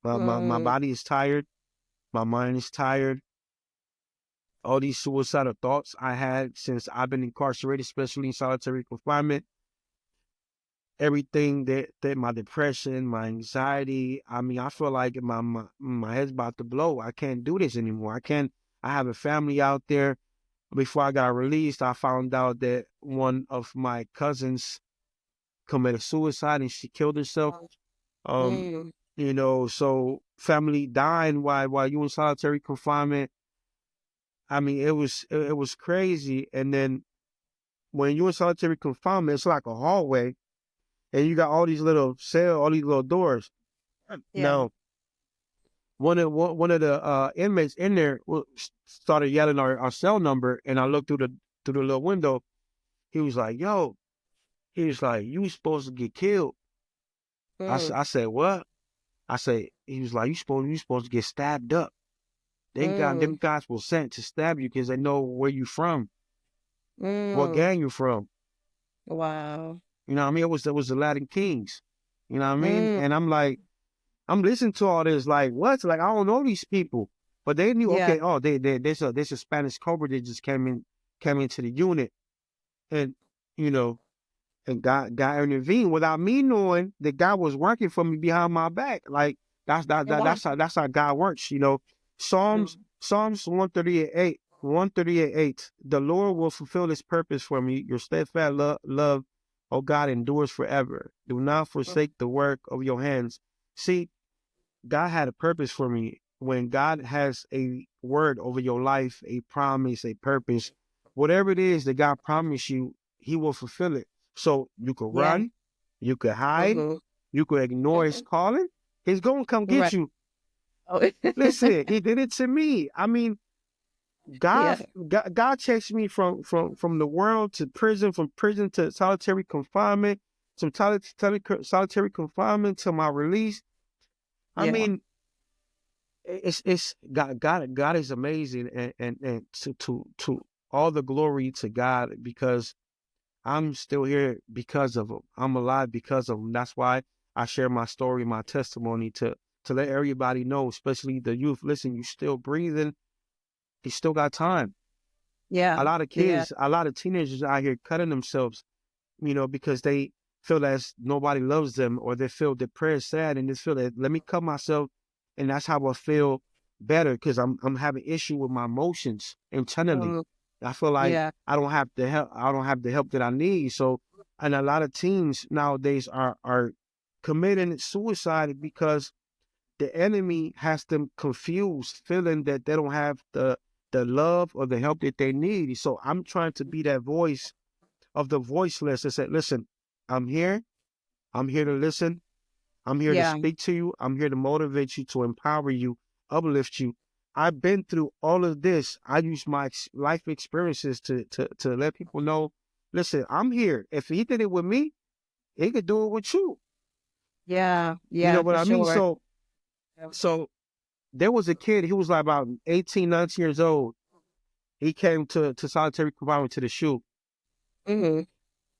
My Mm, body is tired. My mind is tired. All these suicidal thoughts I had since I've been incarcerated, especially in solitary confinement, everything that my depression, my anxiety. I mean, I feel like my head's about to blow. I can't do this anymore. I have a family out there. Before I got released, I found out that one of my cousins committed suicide and she killed herself. Um, mm, so family dying while you in solitary confinement. I mean, it was crazy. And then when you in solitary confinement, it's like a hallway, and you got all these little doors. yeah. Now, one of the inmates in there started yelling our cell number, and I looked through the little window. He was like, "Yo," he was like, "You supposed to get killed." Mm, I said, "What?" I said, he was like, "You supposed to get stabbed up. Them mm, guys were sent to stab you because they know where you from, what mm. gang you from." Wow. You know what I mean? It was the Latin Kings. You know what I mean? Mm, And I'm like, I'm listening to all this, like, what? Like, I don't know these people. But they knew, yeah. okay, oh, there's a Spanish Cobra that just came into the unit. And, you know, and God intervened without me knowing that God was working for me behind my back. Like, Wow. that's how God works, Psalms Mm, Psalms 138:8. The Lord will fulfill his purpose for me. Your steadfast love, oh God, endures forever. Do not mm, forsake the work of your hands. See, God had a purpose for me. When God has a word over your life, a promise, a purpose, whatever it is that God promised you, he will fulfill it. So you could yeah. run, you could hide, Mm-hmm. you could ignore his calling. He's going to come get Right. you. Oh, Listen, he did it to me. I mean, God, yeah. God chased me from the world to prison, from prison to solitary confinement, from solitary confinement to my release. I Yeah. mean, it's God is amazing, and to all the glory to God, because I'm still here because of him. I'm alive because of him. That's why I share my story, my testimony, to let everybody know, especially the youth. Listen, you still breathing. You still got time. Yeah. A lot of Yeah. kids, a lot of teenagers out here cutting themselves, because they feel as nobody loves them, or they feel depressed, sad, and just feel that, let me cut myself, and that's how I feel better, because I'm having issue with my emotions internally. Mm, I feel like yeah. I don't have the help. I don't have the help that I need. So And a lot of teens nowadays are committing suicide because the enemy has them confused, feeling that they don't have the love or the help that they need. So I'm trying to be that voice of the voiceless and say, listen, I'm here. I'm here to listen. I'm here to Yeah. speak to you. I'm here to motivate you, to empower you, uplift you. I've been through all of this. I use my life experiences to let people know, listen, I'm here. If he did it with me, he could do it with you. Yeah. You know Yeah, what for I mean? sure. So there was a kid, he was like about 18, 19 years old. He came to solitary confinement to the shoe. Mm-hmm.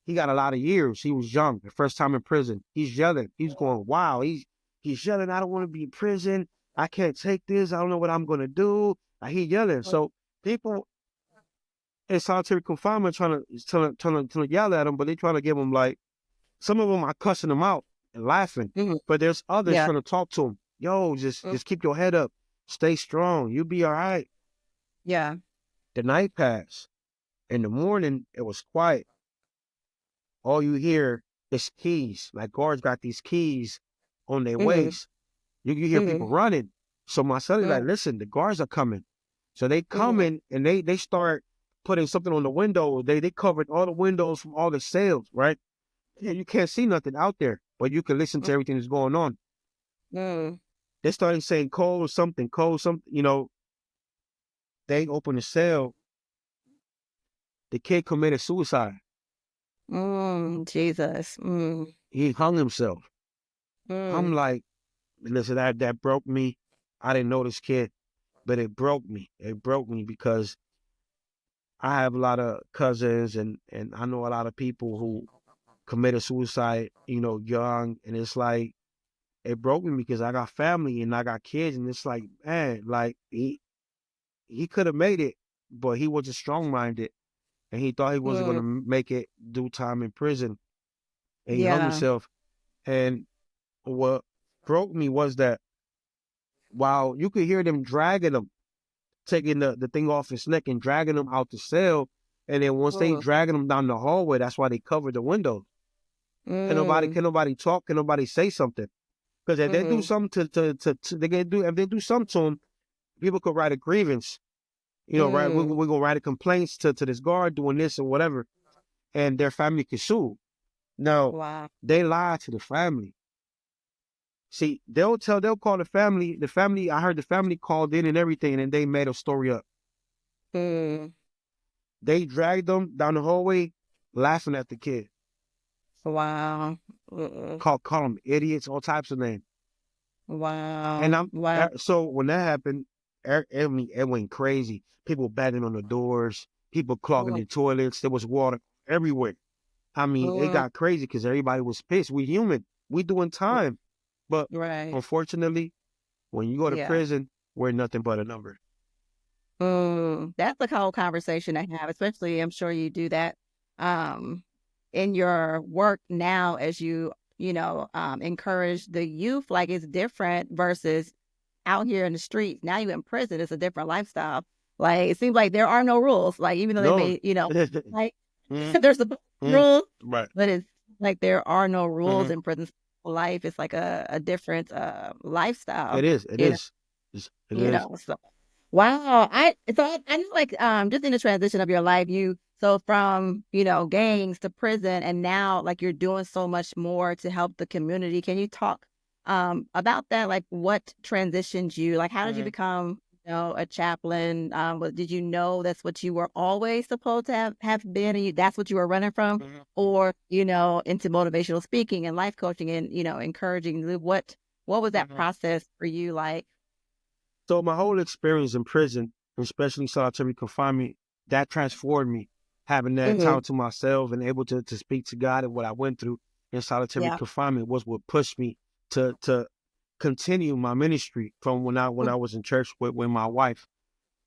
He got a lot of years. He was young, the first time in prison. He's yelling. He's going, wow. He's yelling, I don't want to be in prison. I can't take this. I don't know what I'm gonna do. He yelling. So people in solitary confinement trying to yell at him, but they trying to give him like, some of them are cussing him out and laughing. Mm-hmm. But there's others Yeah. trying to talk to him. Yo, just Mm. just keep your head up. Stay strong. You'll be all right. Yeah. The night passed. In the morning, it was quiet. All you hear is keys. Like guards got these keys on their Mm-hmm. waist. You hear Mm-hmm. people running. So my son is like, Mm-hmm. listen, the guards are coming. So they Mm-hmm. coming and they start putting something on the window. They covered all the windows from all the cells, right? Yeah, you can't see nothing out there, but you can listen to everything that's going on. Mm-hmm. They started saying code something, they opened the cell. The kid committed suicide. Jesus. He hung himself. I'm Mm. like, listen, that broke me. I didn't know this kid, but it broke me. It broke me because I have a lot of cousins and I know a lot of people who committed suicide, young. And it's like, it broke me because I got family and I got kids. And it's like, man, like he could have made it, but he wasn't strong minded. And he thought he wasn't going Mm. to make it, do time in prison. And he hung Yeah. himself. And what broke me was that while you could hear them dragging him, taking the thing off his neck and dragging him out the cell. And then once they Mm. dragging him down the hallway, that's why they covered the windows. Mm. Can nobody talk? Can nobody say something? Because if they do Mm-hmm. something they can do, if they do something to him, people could write a grievance. Right? We're, Mm. we're gonna write a complaints to this guard doing this or whatever, and their family can sue. Now, Wow. they lie to the family. See, they'll call the family. The family, I heard the family called in and everything, and they made a story up. Mm. They dragged them down the hallway, laughing at the kid, Wow. Mm. call them idiots, all types of names. And Wow. Wow. so when that happened, it went crazy. People banging on the doors, people clogging Mm. the toilets. There was water everywhere. I mean, it Mm. got crazy because everybody was pissed. We human, we doing time, but Right. unfortunately, when you go to Yeah. prison, we're nothing but a number. That's a whole conversation to have, especially I'm sure you do that um in your work now as encourage the youth. Like it's different versus out here in the streets. Now you in prison, it's a different lifestyle. Like it seems like there are no rules. Like even though they No. may, like Mm, there's a mm, rules, right. but it's like there are no rules Hmm. in prison life. It's like a different lifestyle, It is. It you know, is. It is. so wow. I know like just in the transition of your life, so from, gangs to prison and now like you're doing so much more to help the community. Can you talk about that? Like what transitioned you? Like how did you Mhm, become, a chaplain? Did you know that's what you were always supposed to have been and that's what you were running from? mhm, Or, into motivational speaking and life coaching and, encouraging what was that mhm. process for you like? So my whole experience in prison, especially solitary confinement, that transformed me. Having that Hmm. time to myself and able to speak to God and what I went through in solitary Yeah. confinement was what pushed me to continue my ministry from when I was in church with my wife.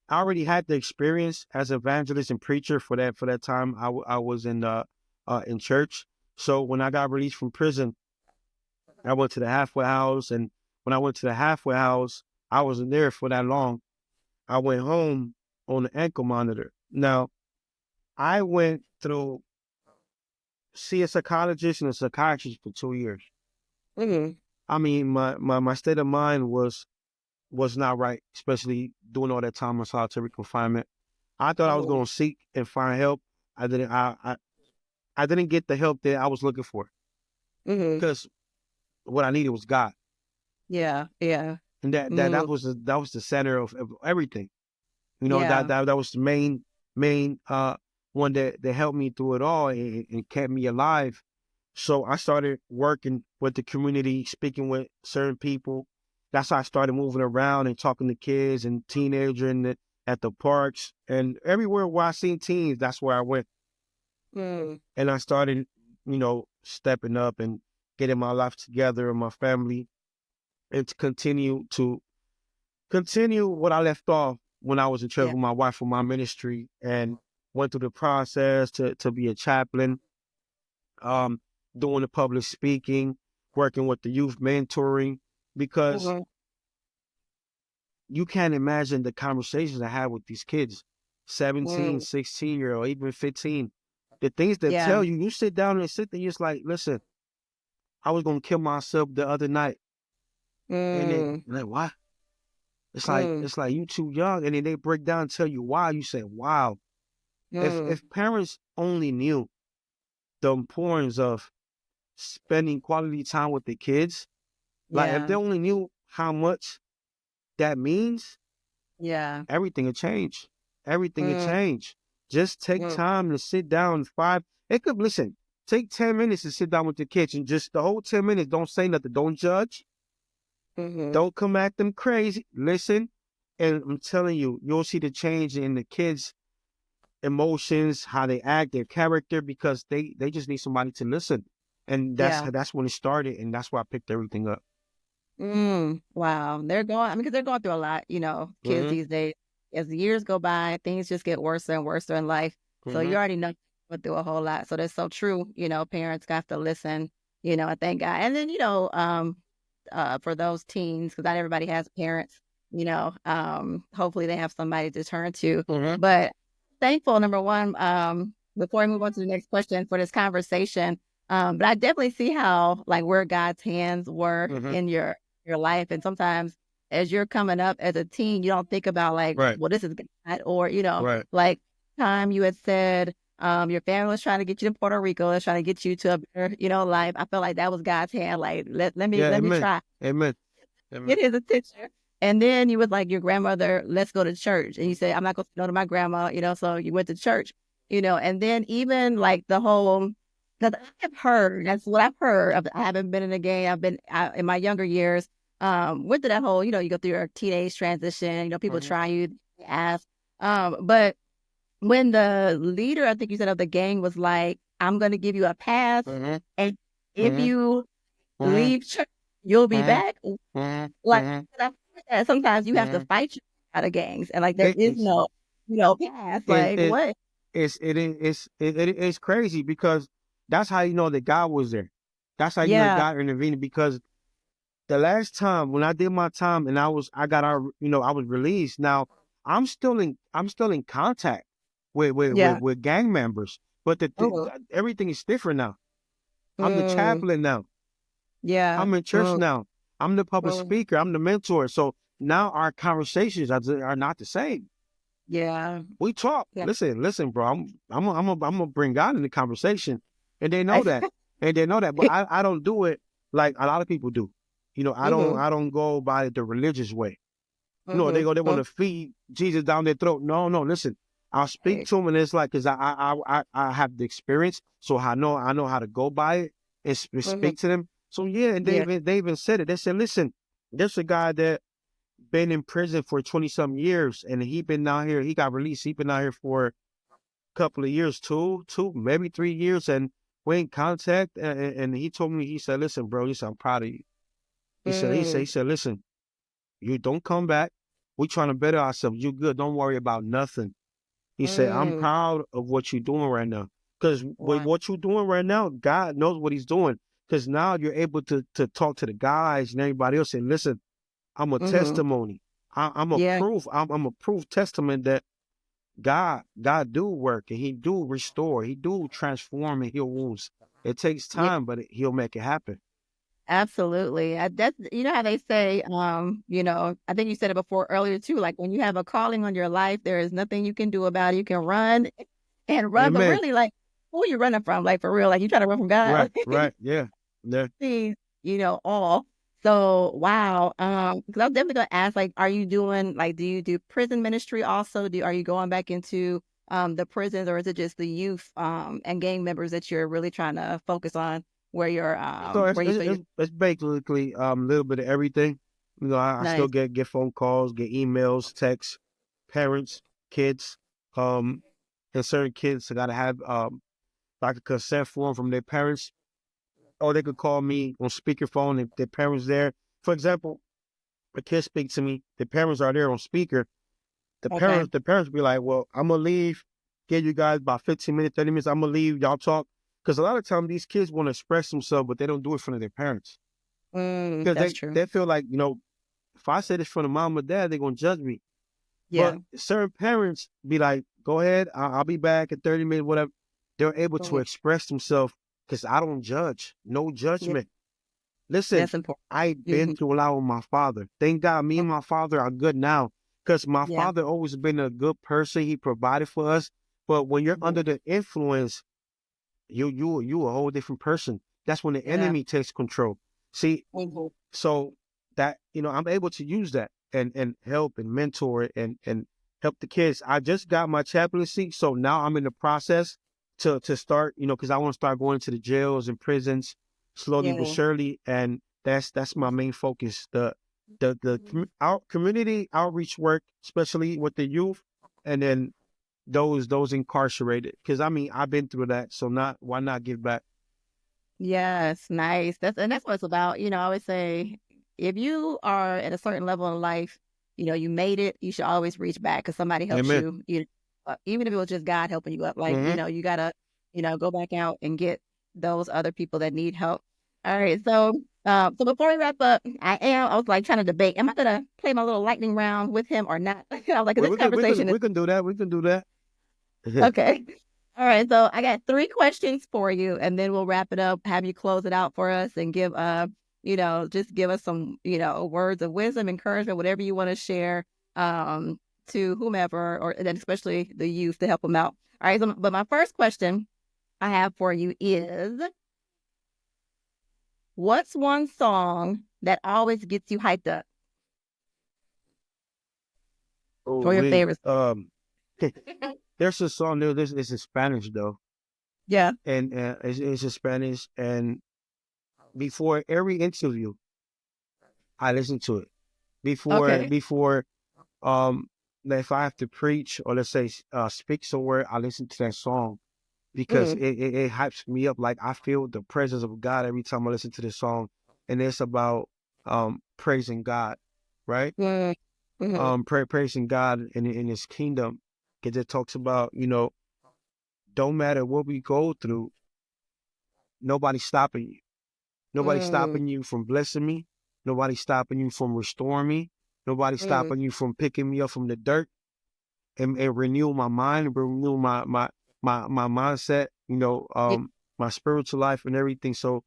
I already had the experience as evangelist and preacher for that time I was in church. So when I got released from prison, I went to the halfway house, and when I went to the halfway house, I wasn't there for that long. I went home on the ankle monitor. Now, I went through see a psychologist and a psychiatrist for 2 years. Mm-hmm. I mean, my state of mind was not right, especially doing all that time in solitary confinement. I thought I was Mm-hmm. going to seek and find help. I didn't. I didn't get the help that I was looking for Mm-hmm. because what I needed was God, Yeah. Yeah. and that Mm. was that was the center of everything. You know, Yeah. that was the main one that helped me through it all and kept me alive. So I started working with the community, speaking with certain people. That's how I started moving around and talking to kids and teenagers at the parks and everywhere where I seen teens. That's where I went, Mm. and I started, stepping up and getting my life together and my family, and to continue what I left off when I was in church Yeah. with my wife for my ministry, and went through the process to be a chaplain, um, doing the public speaking, working with the youth mentoring, because Mm-hmm. you can't imagine the conversations I had with these kids, 17, Mm. 16-year old, even 15. The things that Yeah. tell you, you sit down and sit there, you're just like, listen, I was gonna kill myself the other night. And then Mm. like, what? Mm. It's like you too young, and then they break down and tell you why. You say, wow, Mm. if parents only knew the importance of spending quality time with the kids, like if Yeah. they only knew how much that means, Yeah. everything would change. Everything would Mm. change. Just take Mm. time to sit down it could listen, take 10 minutes to sit down with the kids and just the whole 10 minutes, don't say nothing, don't judge, Mm-hmm. don't come at them crazy. Listen, and I'm telling you, you'll see the change in the kids' emotions, how they act, their character, because they just need somebody to listen. And Yeah. that's when it started, and that's why I picked everything up. Mm. Wow. They're going, I mean, because they're going through a lot, kids Mm-hmm. these days. As the years go by, things just get worse and worse in life. So Mm-hmm. you already know went through a whole lot. So that's so true. Parents got to listen, and thank God. And then, for those teens, because not everybody has parents, hopefully they have somebody to turn to. Mm-hmm. But thankful, number one, before I move on to the next question for this conversation. But I definitely see how like where God's hands were Mm-hmm. in your life. And sometimes as you're coming up as a teen, you don't think about like, Right. well, this is God, or, Right. like time you had said, your family was trying to get you to Puerto Rico, was trying to get you to a better, life. I felt like that was God's hand. Like, Yeah. let me Amen. try Amen. Amen. get his attention. And then you was like your grandmother, let's go to church. And you said, I'm not going to go to my grandma, so you went to church, and then even like the whole, that I have heard, that's what I've heard. I haven't been in a game. I've been in my younger years, went through that whole, you go through your teenage transition, people Mm-hmm. try you, they ask. But when the leader, I think you said of the gang was like, I'm going to give you a pass. Mm-hmm. And if Mm-hmm. you Mm-hmm. leave church, you'll be Mm-hmm. back. Like Mm-hmm. I've heard that sometimes you have to Mm-hmm. fight your way out of gangs, and like there It, is it's no, pass. it, Like it what? it's crazy because that's how you know that God was there. That's how you know that Yeah, God intervened, because the last time when I did my time and I got out, I was released. Now I'm still in contact yeah. with gang members, but Mhm. everything is different now. I'm the Mm, chaplain now. yeah. I'm in church Mm, now. I'm the public mm, speaker. I'm the mentor. So now our conversations are not the same. yeah. We talk. Yeah. Listen, bro. I'm gonna bring God in the conversation, and they know that, But I don't do it like a lot of people do. Mhm. I don't go by it the religious way. They Mhm. go, they want Mhm. to feed Jesus down their throat. No, no. Listen, I'll speak Right. to them, and it's like, cause I have the experience, so I know how to go by it and Mhm. speak to them. So yeah, and Yeah. they even said it. They said, listen, there's a guy that been in prison for 20 some years, and he been out here. He got released. He been out here for a couple of years, two, maybe 3 years, and we in contact. And he told me, he said, listen, bro, he said, I'm proud of you. He Mm, said, listen, you don't come back. We trying to better ourselves. You good. Don't worry about nothing. He said, I'm mm. proud of what you're doing right now. Because with Wow. what you're doing right now, God knows what he's doing. Because now you're able to talk to the guys and everybody else and listen, I'm a Mhm. testimony. I'm a Yeah. proof. I'm a proof testament that God do work and he do restore. He do transform and heal wounds. It takes Yeah, time, but he'll make it happen. absolutely. That's you know how they say, I think you said it before earlier too. Like when you have a calling on your life, there is nothing you can do about it. You can run and run, but Amen. really, like, who are you running from? Like for real, like you trying to run from God. Right, right, yeah, yeah. See, all. So wow. Because I was definitely gonna ask, like, are you doing like do you do prison ministry also? Are you going back into the prisons or is it just the youth and gang members that you're really trying to focus on So where you feel you're it's basically a little bit of everything. I still nice. get phone calls, get emails, texts, parents, kids, um, and certain kids gotta have like a consent form from their parents, or they could call me on speakerphone if their parents there. For example, a kid speak to me, the parents are there on speaker. Okay. The parents be like, "Well, I'm gonna leave. Give you guys about 15 minutes, 30 minutes. I'm gonna leave. Y'all talk." Because a lot of times these kids want to express themselves, but they don't do it in front of their parents because That's true. they feel like if I say this in front of mom or dad, they're gonna judge me. Yeah. But certain parents be like, "Go ahead. I'll be back in 30 minutes, whatever." They're able to Mhm. express themselves because I don't judge. No Yeah, judgment. Listen, that's important. I've been Hmm. through a lot with my father. Thank God me and my father are good now because my Yeah. father always been a good person. He provided for us. But when you're Mhm. under the influence, you a whole different person. That's when the Yeah. enemy takes control. See, Mhm. so that I'm able to use that and help and mentor and help the kids. I just got my chaplaincy, so now I'm in the process to start, because I want to start going to the jails and prisons slowly but Yeah. surely, and that's my main focus. Our community outreach work, especially with the youth, and then those incarcerated. Because I mean, I've been through that, so not why not give back? Yes, nice. That's what it's about. I always say if you are at a certain level in life, you made it, you should always reach back because somebody helps Amen. you. Even if it was just God helping you up, like, Hmm. you gotta, go back out and get those other people that need help. All right. So before we wrap up, I was like trying to debate, am I gonna play my little lightning round with him or not? I was like, We, this we can we can conversation is we can do that. We can do that. okay. All right, so I got three questions for you, and then we'll wrap it up. Have you close it out for us and give just give us some words of wisdom, encouragement, whatever you want to share to whomever, or and then especially the youth to help them out. All right, but my first question I have for you is, what's one song that always gets you hyped up, Oh, or your favorite? there's a song there. This is in Spanish though, Yeah. and it's in Spanish. And before every interview, I listen to it. Okay. Before like if I have to preach or let's say speak somewhere, I listen to that song because Mm, it hypes me up. Like I feel the presence of God every time I listen to this song, and it's about praising God, right? mm, mm, Praising God in His kingdom, because it talks about don't matter what we go through, nobody's stopping you. Nobody's mm, stopping you from blessing me. Nobody's stopping you from restoring me. Nobody's mm. stopping you from picking me up from the dirt and renew my mind, renew my mindset, Yeah, my spiritual life and everything. So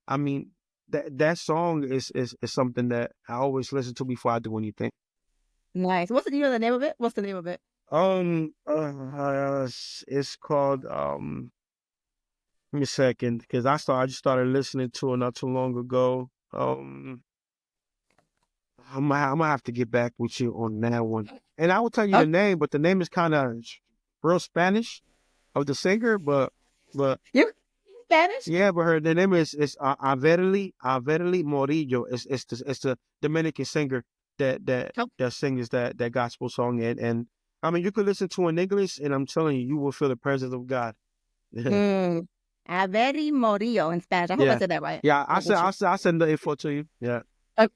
I mean that song is something that I always listen to before I do anything. nice. What's the name of it? What's the name of it? It's called give me a second, because I just started listening to it not too long ago. I'm gonna have to get back with you on that one, and I will tell you Oh, the name, but the name is kind of real Spanish of the singer, but you Spanish? yeah, but her the name is Averly Morillo. It's the Dominican singer Oh, that sings that gospel song, and I mean you could listen to it in English, and I'm telling you, you will feel the presence of God. mm. Averi Morillo in Spanish. I hope I Yeah. said that right. Yeah, I butchered. I send the info to you. Yeah. Oh,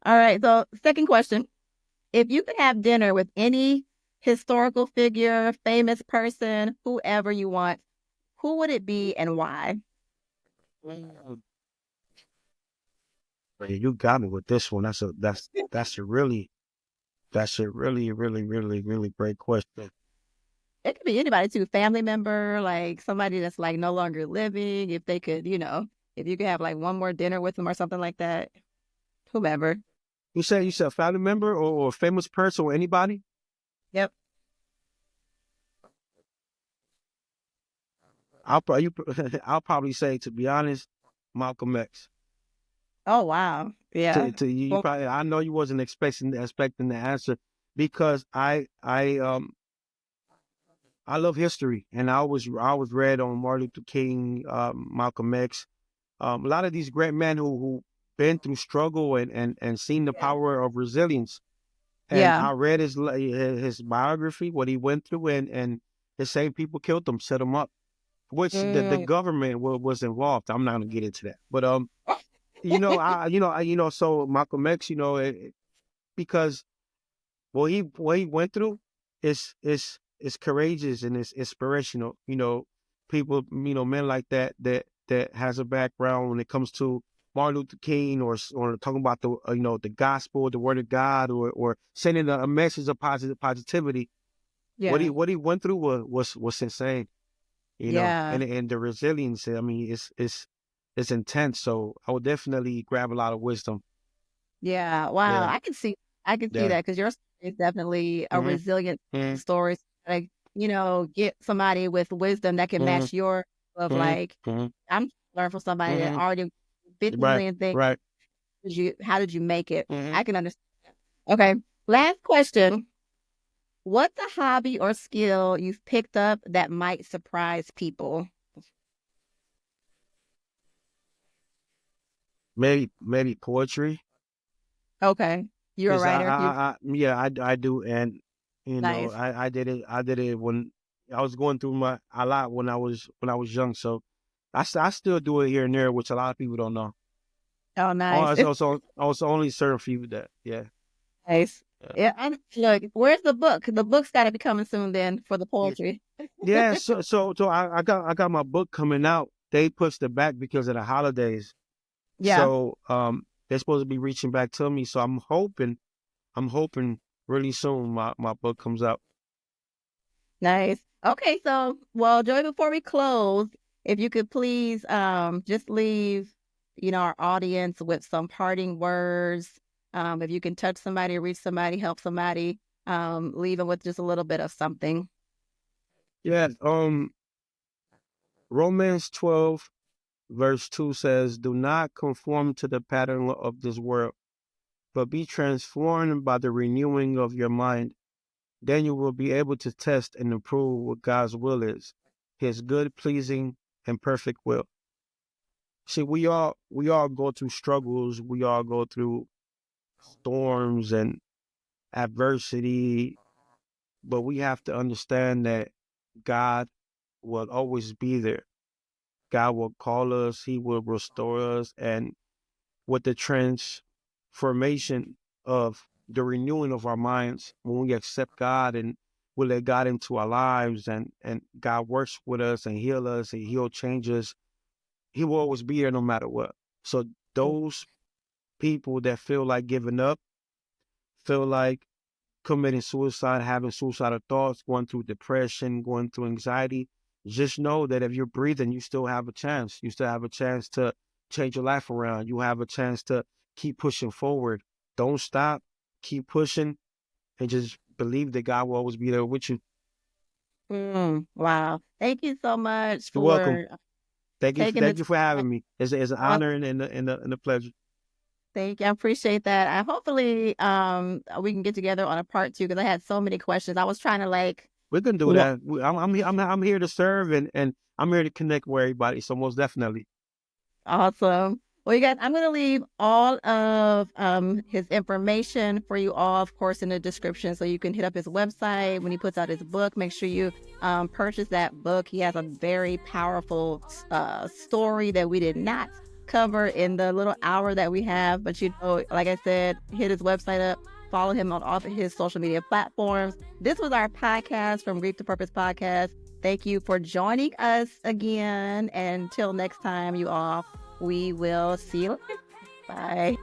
all right. So, second question: if you could have dinner with any historical figure, famous person, whoever you want, who would it be and why? Mm. Yeah, you got me with this one. That's a really really great question. it could be anybody too, family member, like somebody that's like no longer living. If they could, if you could have like one more dinner with them or something like that, whomever. You said a family member or a famous person or anybody? Yep. I'll probably I'll probably say, to be honest, Malcolm X. Oh wow. Yeah. To you, you Well, probably, I know you wasn't expecting the answer, because I love history, and I was read on Martin Luther King, Malcolm X, a lot of these great men who been through struggle and seen the yeah. power of resilience. And Yeah. I read his biography, what he went through, and the same people killed him, set him up, which the Mm. government was involved. I'm not gonna get into that, but so Malcolm X, because what he went through is courageous and it's inspirational. People, men like that has a background when it comes to Martin Luther King, or talking about the gospel, the word of God, or sending a message of positivity. What he Yeah. what he went through was insane. Yeah. And the resilience. I mean, it's intense. So I would definitely grab a lot of wisdom. Yeah. Wow. Yeah, I can see yeah. that because your story is definitely a hmm resilient hmm story. Like, get somebody with wisdom that can hmm match your of hmm like, hmm I'm trying to learn from somebody that hmm already 50 Right, million things. right. How did you make it? hmm I can understand. Okay. Last question. What's a hobby or skill you've picked up that might surprise people? Maybe poetry, Okay. You're a because writer. You yeah, I do. And nice. I did it when I was going through a lot when I was young. So I still do it here and there, which a lot of people don't know. Oh, Oh, nice. it's It's also only certain few that, yeah. nice. Yeah. Yeah. Look, where's the book? The book's got to be coming soon then for the Yeah. poetry. Yeah, so I got my book coming out. They pushed it back because of the holidays. Yeah. So they're supposed to be reaching back to me. So I'm hoping really soon my book comes out. Nice. Okay, so well, Joy, before we close, if you could please just leave, our audience with some parting words. If you can touch somebody, reach somebody, help somebody, leave them with just a little bit of something. Yeah, Romans 12 verse 2 says, "Do not conform to the pattern of this world, but be transformed by the renewing of your mind. Then you will be able to test and approve what God's will is, his good, pleasing, and perfect will." See, we all go through struggles, we all go through storms and adversity, but we have to understand that God will always be there. God will call us, he will restore us, and with the transformation of the renewing of our minds, when we accept God and we let God into our lives, and God works with us and heal us and he'll change us, he will always be there no matter what. So those people that feel like giving up, feel like committing suicide, having suicidal thoughts, going through depression, going through anxiety, just know that if you're breathing, you still have a chance. You still have a chance to change your life around. You have a chance to keep pushing forward. Don't stop. Keep pushing, and just believe that God will always be there with you. Wow. Thank you so much You're welcome. for Thank you. taking the Thank you for time. having me. It's an Uh, honor and a pleasure. Thank you. I appreciate that. I hopefully we can get together on a part two because I had so many questions. I was trying to like We can do wa- that. I'm here to serve, and I'm here to connect with everybody. So most definitely. awesome. Well, you guys, I'm going to leave all of his information for you all, of course, in the description, so you can hit up his website when he puts out his book. Make sure you purchase that book. He has a very powerful story that we did not cover in the little hour that we have. But like I said, hit his website up. Follow him on all of his social media platforms. This was our podcast from Grief to Purpose Podcast. Thank you for joining us again. And until next time, you all. We will see you later. Bye.